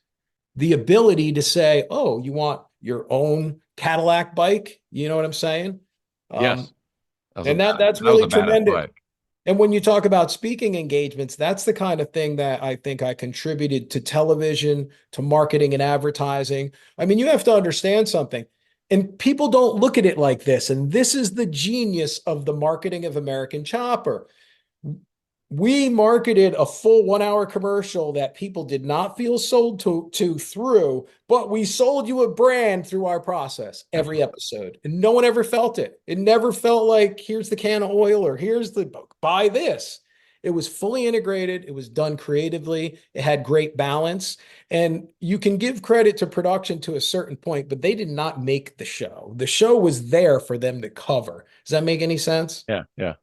the ability to say, "Oh, you want your own Cadillac bike?" You know what I'm saying? Um, Yes. That was a and bad, that's that was really a badass tremendous. bike. And when you talk about speaking engagements, that's the kind of thing that I think I contributed to television, to marketing and advertising. I mean, you have to understand something. And people don't look at it like this. And this is the genius of the marketing of American Chopper. We marketed a full 1 hour commercial that people did not feel sold to through, but we sold you a brand through our process every Absolutely. episode. And no one ever felt it. It never felt like here's the can of oil or here's the buy this. It was fully integrated. It was done creatively. It had great balance. And you can give credit to production to a certain point, but they did not make the show. The show was there for them to cover. Does that make any sense? Yeah. Yeah.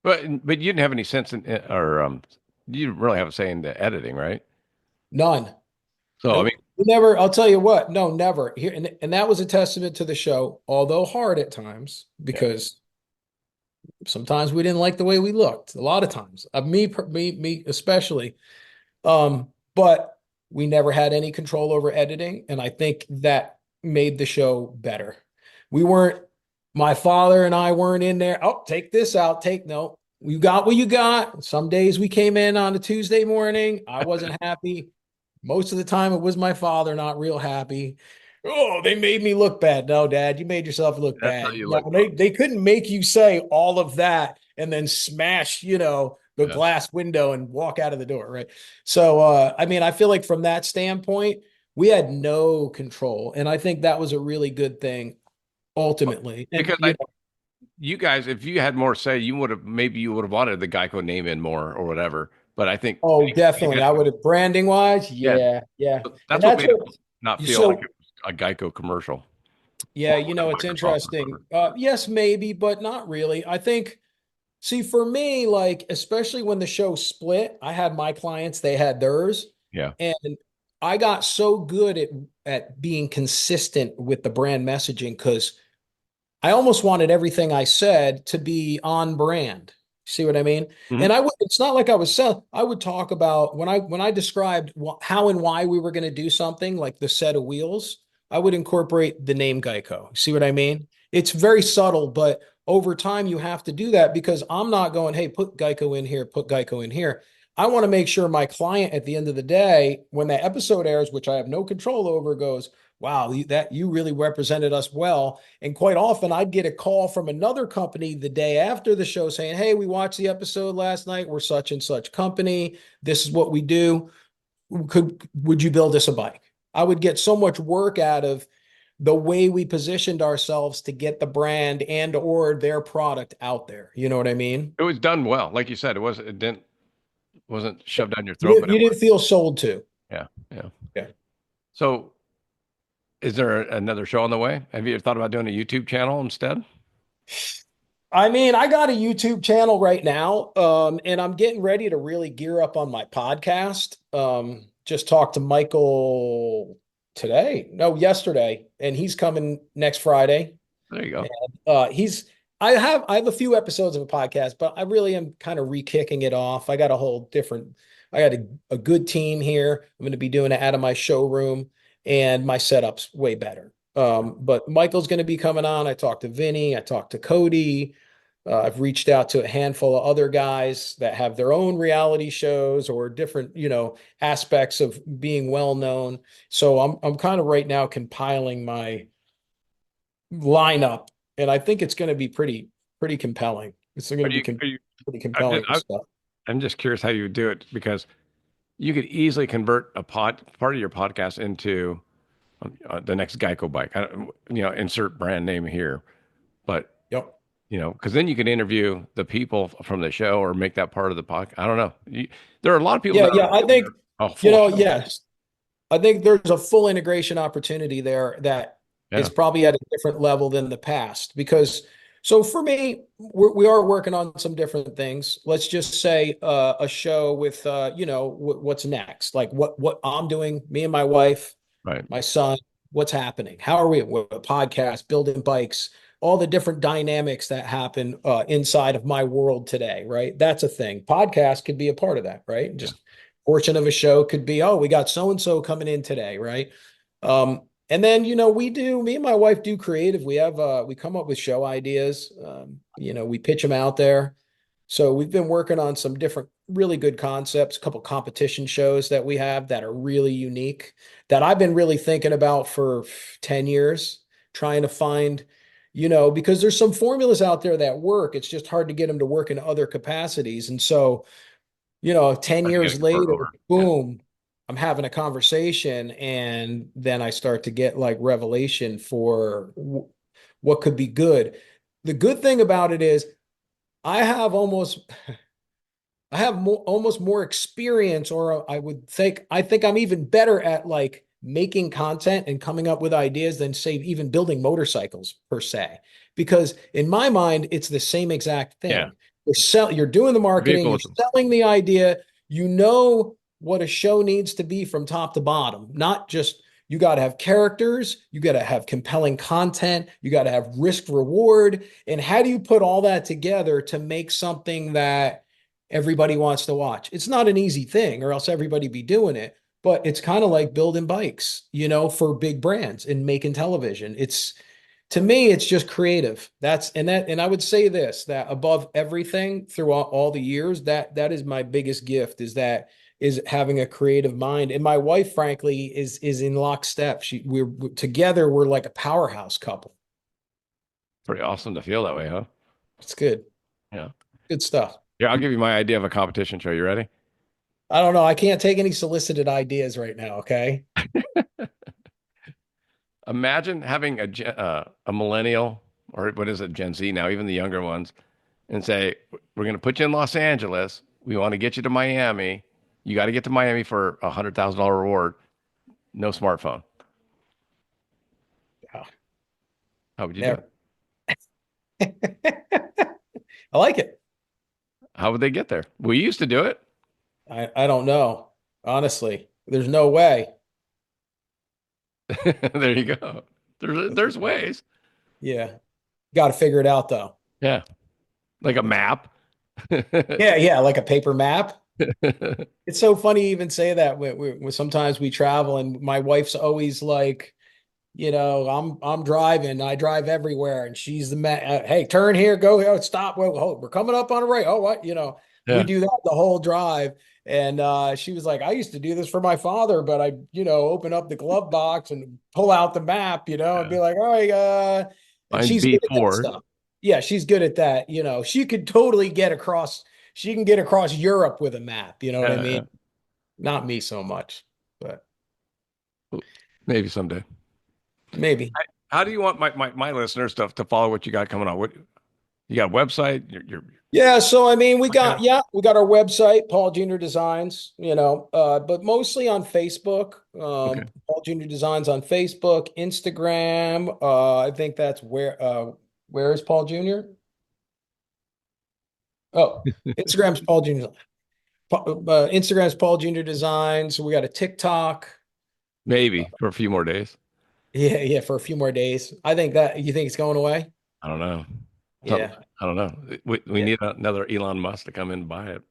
But you didn't have any sense in or you didn't really have a say in the editing, right? None. So I mean, Nope. Never, I'll tell you what, no, never. Here and that was a testament to the show, although hard at times, yeah. because sometimes we didn't like the way we looked. A lot of times. Me especially. But we never had any control over editing, and I think that made the show better. We weren't, my father and I weren't in there. Oh, take this out. Take no. You got what you got. Some days we came in on a Tuesday morning. I wasn't happy. Most of the time, it was my father not real happy. Oh, they made me look bad. No, Dad, you made yourself look That's how bad. you No, look, they folks. couldn't make you say all of that and then smash, the Yeah. glass window and walk out of the door, right? So, I mean, I feel like from that standpoint, we had no control, and I think that was a really good thing ultimately. And Because you guys, if you had more say, you would have wanted the Geico name in more or whatever. But I think oh, you definitely, had, I would have branding wise, yeah, yeah, yeah, and that's what that's made it what. not feel like So it was a Geico commercial yeah, or it's Microsoft or interesting. whatever. Yes, maybe, but not really. I think, see, for me, like, especially when the show split, I had my clients, they had theirs. Yeah. And I got so good at being consistent with the brand messaging because I almost wanted everything I said to be on brand. See what I mean? Hmm. And it's not like I was selling. I would talk about when I described how and why we were going to do something like the set of wheels, I would incorporate the name Geico. See what I mean? It's very subtle, but over time you have to do that because I'm not going, hey, put Geico in here, put Geico in here. I want to make sure my client at the end of the day, when that episode airs, which I have no control over, goes, wow, that you really represented us well. And quite often I'd get a call from another company the day after the show saying, hey, we watched the episode last night. We're such and such company. This is what we do. Would you build us a bike? I would get so much work out of the way we positioned ourselves to get the brand and or their product out there. You know what I mean? It was done well. Like you said, wasn't shoved down your throat, but it You was. didn't feel sold to. Yeah. Yeah. Yeah. So is there another show on the way? Have you thought about doing a YouTube channel instead? I mean, I got a YouTube channel right now, and I'm getting ready to really gear up on my podcast. Just talked to Michael today, no, yesterday, and he's coming next Friday. There you go. He's I have a few episodes of a podcast, but I really am kind of re-kicking it off. I got a whole different, I got a good team here. I'm going to be doing it out of my showroom, and my setup's way better. But Michael's going to be coming on. I talked to Vinny, I talked to Cody. I've reached out to a handful of other guys that have their own reality shows or different, aspects of being well known. So I'm kind of right now compiling my lineup, and I think it's going to be pretty compelling. It's going to be Are you, pretty I'm compelling just, stuff. I'm just curious how you do it because you could easily convert part of your podcast into the next Geico bike. Insert brand name here, but Yep. because then you can interview the people from the show or make that part of the podcast. I don't know. There are a lot of people Yeah, that yeah. are I doing think, a full show. yes. I think there's a full integration opportunity there that Yeah, is probably at a different level than the past. Because, so for me, we are working on some different things. Let's just say a show with, what's next, like what I'm doing, me and my wife, right. my son, what's happening? How are we? What, a podcast, building bikes, all the different dynamics that happen inside of my world today, right? That's a thing. Podcast could be a part of that, right? Yeah. Just portion of a show could be, oh, we got so and so coming in today, right? And then me and my wife do creative. We come up with show ideas. We pitch them out there. So we've been working on some different really good concepts, a couple competition shows that we have that are really unique that I've been really thinking about for 10 years, trying to find, because there's some formulas out there that work. It's just hard to get them to work in other capacities. And so, 10 Hard to get it years convert later, over. Yeah. boom, I'm having a conversation, and then I start to get like revelation for what could be good. The good thing about it is I have almost I have almost more experience, or I think I'm even better at like making content and coming up with ideas than say even building motorcycles per se. Because in my mind, it's the same exact Yeah. thing. You're doing the marketing, Vehicle you're with them. selling the idea, you know what a show needs to be from top to bottom, not just you got to have characters, you got to have compelling content, you got to have risk reward. And how do you put all that together to make something that everybody wants to watch? It's not an easy thing, or else everybody be doing it. But it's kind of like building bikes, for big brands and making television. It's To me, it's just creative. And I would say this, that above everything throughout all the years, that is my biggest gift, is having a creative mind. And my wife, frankly, is in lockstep. We're together, we're like a powerhouse couple. Pretty awesome to feel that way, huh? It's good. Yeah. Good stuff. Yeah, I'll give you my idea of a competition show. You ready? I don't know. I can't take any solicited ideas right now. Okay. Imagine having a millennial, or what is it, Gen Z now, even the younger ones, and say, we're going to put you in Los Angeles. We want to get you to Miami. You got to get to Miami for $100,000 reward. No smartphone. Yeah. How would you do it? Never. I like it. How would they get there? We used to do it. I don't know. Honestly, there's no way. There you go. There's ways. Yeah. Got to figure it out though. Yeah, like a map. Yeah, yeah, like a paper map. It's so funny you even say that when sometimes we travel, and my wife's always like, I'm driving, I drive everywhere, and she's the man. Hey, turn here, go here, stop. Whoa, we're coming up on a right. Oh, what? We Yeah, do that the whole drive. And she was like, I used to do this for my father, but I, open up the glove box and pull out the map, and yeah. be like, all right, and Mine's she's good at that B4. stuff. Yeah, she's good at that. She could totally get across. She can get across Europe with a map. You know what I Yeah, mean? Not me so much, but yeah. Maybe someday. maybe. How do you want my listeners to follow what you got coming on? What you got a website? Your Yeah, so I mean, podcast? we got our website, Paul Jr. Designs, but mostly on Facebook. Okay. Paul Jr. Designs on Facebook, Instagram. I think that's where is Paul Jr.? Oh, Instagram's Paul Jr. Instagram's Paul Jr. Designs. We got a TikTok. Maybe for a few more days. Yeah, yeah, for a few more days. I think that you think it's going away. I don't know. So Yeah. I don't know. We Yeah. need another Elon Musk to come in and buy it.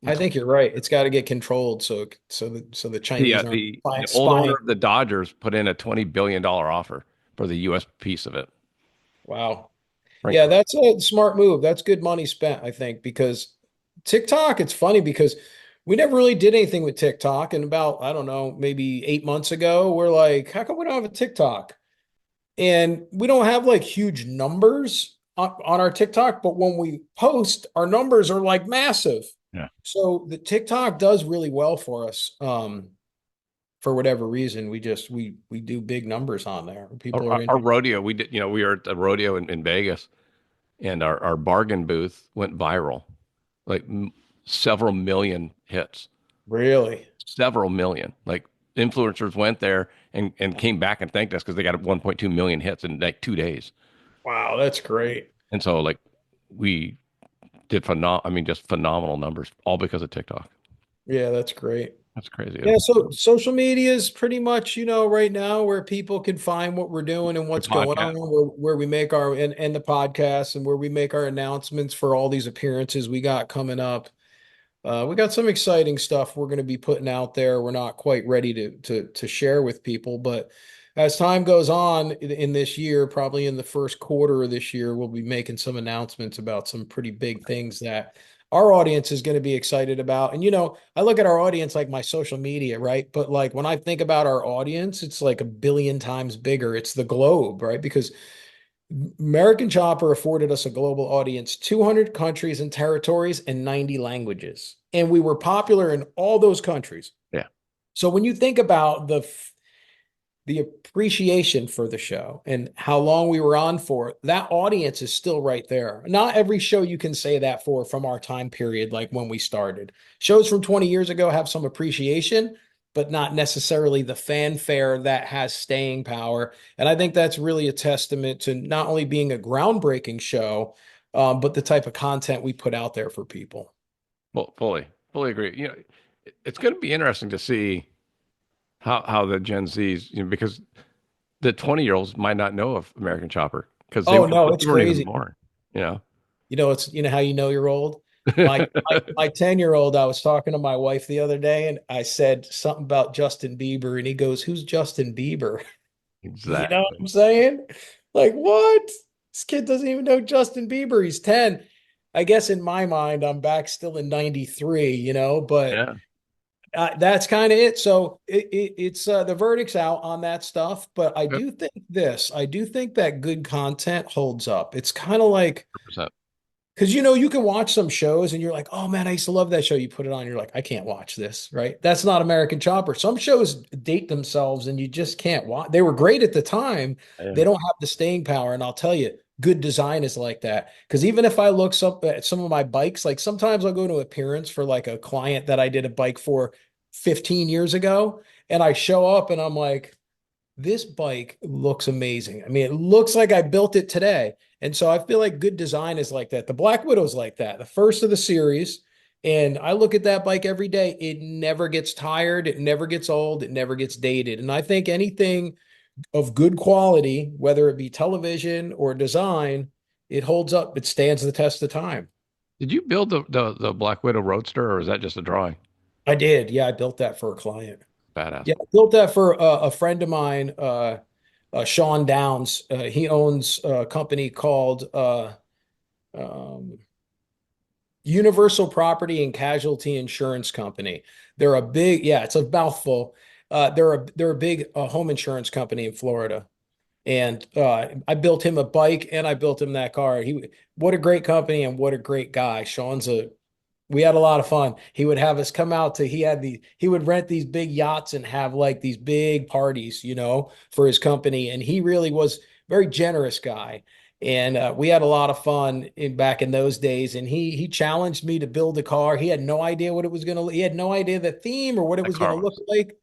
I think you're right. It's got to get controlled so the The Chinese aren't the old owner spying. of the Dodgers put in a $20 billion offer for the U.S. piece of it. Wow. Right. Yeah, that's a smart move. That's good money spent, I think, because TikTok, it's funny because we never really did anything with TikTok. And about, I don't know, maybe 8 months ago, we're like, how come we don't have a TikTok? And we don't have like huge numbers on our TikTok, but when we post, our numbers are like massive. Yeah. So the TikTok does really well for us. For whatever reason, we do big numbers on there. People are Our in. rodeo, we did, we were at the rodeo in Vegas, and our bargain booth went viral, like several million hits, Really? several million. Like influencers went there and came back and thanked us because they got 1.2 million hits in like 2 days. Wow, that's great. And so like we did I mean, just phenomenal numbers, all because of TikTok. Yeah, that's great. That's crazy. Yeah, so social media is pretty much, right now where people can find what we're doing and The what's going on, podcast. where we make our and the podcast and where we make our announcements for all these appearances we got coming up. We got some exciting stuff we're going to be putting out there. We're not quite ready to share with people, but as time goes on in this year, probably in the first quarter of this year, we'll be making some announcements about some pretty big things that our audience is going to be excited about. And I look at our audience like my social media, right? But like when I think about our audience, it's like a billion times bigger. It's the globe, right? Because American Chopper afforded us a global audience, 200 countries and territories and 90 languages. And we were popular in all those countries. Yeah. So when you think about the appreciation for the show and how long we were on for, that audience is still right there. Not every show you can say that for from our time period, like when we started. Shows from 20 years ago have some appreciation, but not necessarily the fanfare that has staying power. And I think that's really a testament to not only being a groundbreaking show, but the type of content we put out there for people. Well, fully agree. It's going to be interesting to see how the Gen Zs, because the 20-year-olds might not know of American Chopper because Oh no, it's they weren't even crazy. born, you know? It's how you know you're old. My 10-year-old, I was talking to my wife the other day and I said something about Justin Bieber and he goes, "Who's Justin Bieber?" You know what Exactly. I'm saying? Like, what? This kid doesn't even know Justin Bieber. He's 10. I guess in my mind, I'm back still in 93, but Yeah. that's kind of it. So it's the verdict's out on that stuff. But I Good. do think this, I do think that good content holds up. It's kind of like, 100%. because you can watch some shows and you're like, oh man, I used to love that show. You put it on, you're like, I can't watch this, right? That's not American Chopper. Some shows date themselves and you just can't watch. They were great at the time. Yeah. They don't have the staying power. And I'll tell you, good design is like that. Because even if I look up at some of my bikes, like sometimes I'll go to appearance for like a client that I did a bike for 15 years ago, and I show up and I'm like, this bike looks amazing. I mean, it looks like I built it today. And so I feel like good design is like that. The Black Widow's like that, the first of the series. And I look at that bike every day. It never gets tired. It never gets old. It never gets dated. And I think anything of good quality, whether it be television or design, it holds up. It stands the test of time. Did you build the Black Widow Roadster, or is that just a drawing? I did. Yeah, I built that for a client. Badass. Yeah, I built that for a friend of mine, Sean Downs. He owns a company called um, Universal Property and Casualty Insurance Company. They're a big, yeah, it's a mouthful. They're a big home insurance company in Florida. And I built him a bike and I built him that car. What a great company and what a great guy. We had a lot of fun. He would have us come out he would rent these big yachts and have like these big parties, for his company. And he really was a very generous guy. And we had a lot of fun back in those days. And he challenged me to build a car. He had no idea what it was he had no idea the theme or what it That was going car to look was. like.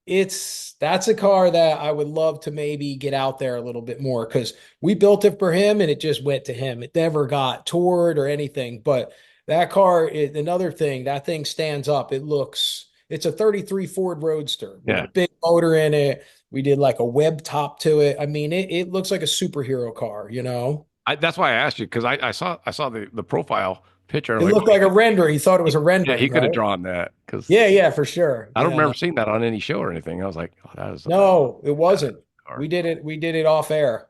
That's a car that I would love to maybe get out there a little bit more because we built it for him and it just went to him. It never got toured or anything. But that car is another thing. That thing stands up. It's a 33 Ford Roadster with a Yeah. big motor in it. We did like a web top to it. I mean, it looks like a superhero car, you know? That's why I asked you because I saw the profile picture. I It was like, looked like a rendering. He thought it was a yeah, he rendering, could have right? drawn that because Yeah, yeah, for sure. I don't Yeah, remember no, seeing that on any show or anything. I was like, oh, no, it that is wasn't. a car. We did it off air.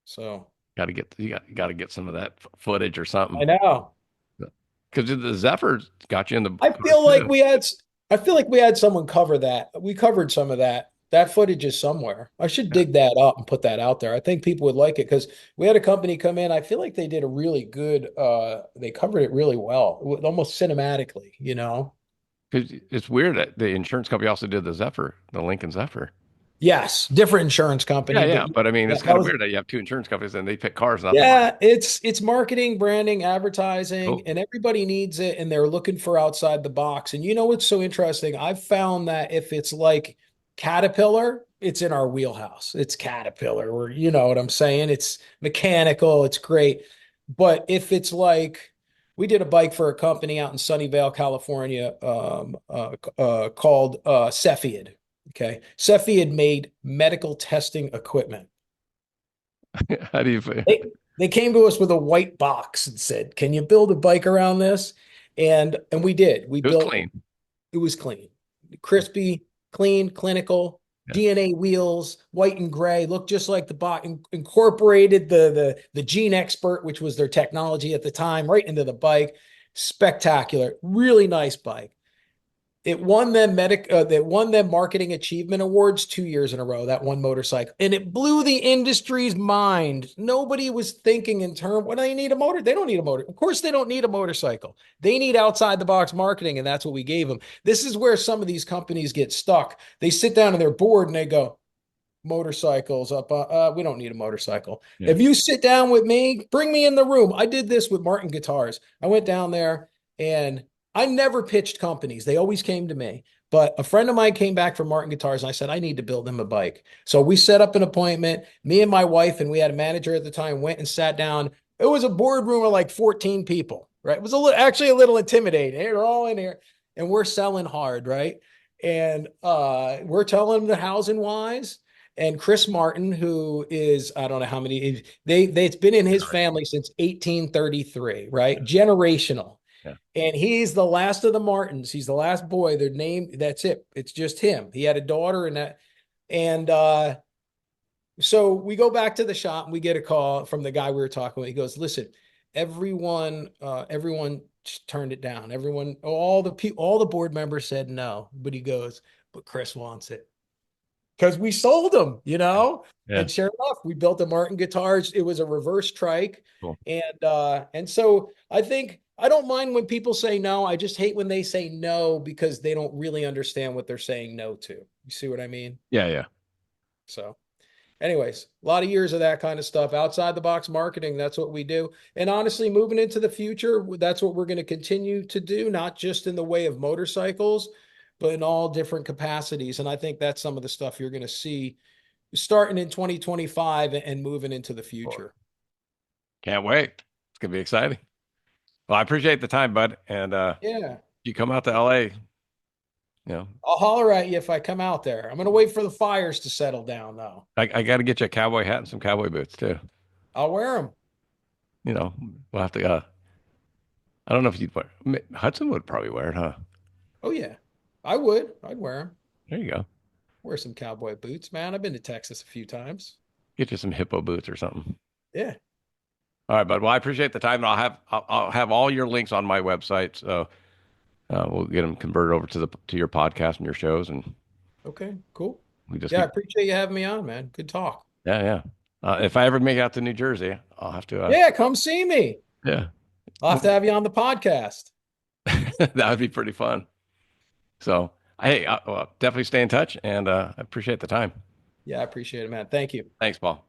So Got to get some of that footage or something I know. because the Zephyr got you in the I cars feel like too. we had I feel like we had someone cover that. We covered some of that. That footage is somewhere. I should Yeah. dig that up and put that out there. I think people would like it because we had a company come in. I feel like they did a really good they covered it really well, almost cinematically, you know. Because it's weird that the insurance company also did the Zephyr, the Lincoln Zephyr. Yes, different insurance Yeah, company, but yeah. But I mean, yeah, it's that kind of was weird that you have two insurance companies and they pick cars, not the bike. yeah, it's marketing, branding, advertising, Cool. and everybody needs it, and they're looking for outside the box. And you know what's so interesting? I've found that if it's like Caterpillar, it's in our wheelhouse. It's Caterpillar, or you know what I'm saying? It's mechanical, it's great. But if it's like we did a bike for a company out in Sunnyvale, California, called Cepheid. Okay, Cepheid made medical testing equipment. How do you? They came to us with a white box and said, "Can you build a bike around this?" And we did. We It was built clean. it was clean, crispy, clean, clinical, Yeah. DNA wheels, white and gray, looked just like the bike. Incorporated the Gene Expert, which was their technology at the time, right into the bike. Spectacular, really nice bike. It won them marketing achievement awards 2 years in a row, that one motorcycle. And it blew the industry's mind. Nobody was thinking in terms, what do they need a motor? They don't need a motor. Of course, they don't need a motorcycle. They need outside the box marketing, and that's what we gave them. This is where some of these companies get stuck. They sit down in their board and they go, motorcycles up. We don't need a motorcycle. Yeah. If you sit down with me, bring me in the room. I did this with Martin Guitars. I went down there and I never pitched companies. They always came to me. But a friend of mine came back from Martin Guitars and I said, I need to build him a bike. So we set up an appointment. Me and my wife, and we had a manager at the time, went and sat down. It was a boardroom of like 14 people, right? It was actually a little intimidating. They're all in here and we're selling hard, right? And we're telling them the hows and whys. And Chris Martin, who is, I don't know how many, it's been in his family since 1833, right? Generational. Yeah. And he's the last of the Martins. He's the last boy. Their name, that's it. It's just him. He had a daughter and that. And so we go back to the shop and we get a call from the guy we were talking with. He goes, listen, everyone turned it down. All the board members said no. But he goes, but Chris wants it because we sold them, you know. Yeah. And sure enough, we built a Martin Guitars. It was a reverse trike, Cool. and so I think I don't mind when people say no. I just hate when they say no because they don't really understand what they're saying no to. You see what I mean? Yeah. Yeah. So, anyways, a lot of years of that kind of stuff, outside the box marketing. That's what we do. And honestly, moving into the future, that's what we're going to continue to do, not just in the way of motorcycles, but in all different capacities. And I think that's some of the stuff you're going to see starting in 2025 and moving into the Cool. future. Can't wait. It's gonna be exciting. Well, I appreciate the time, bud. And Yeah. you come out to LA, you know, I'll holler at you if I come out there. I'm going to wait for the fires to settle down, though. I got to get you a cowboy hat and some cowboy boots too. I'll wear them. You know, we'll have to. I don't know if you'd wear. Hudson would probably wear it, huh? Oh, yeah. I would. I'd wear them. There you go. Wear some cowboy boots, man. I've been to Texas a few times. Get you some hippo boots or something. Yeah. All right, bud. Well, I appreciate the time, and I'll have all your links on my website, so we'll get them converted over to your podcast and your shows, and Okay. Cool. we just Yeah. I keep. appreciate you having me on, man. Good talk. Yeah, yeah. If I ever make it out to New Jersey, I'll have to. Yeah. Come see me. Yeah, I'll have to have you on the podcast. that would be pretty fun. So, hey, well, definitely stay in touch, and I appreciate the time. Yeah. I appreciate it, man. Thank you. Thanks, Paul.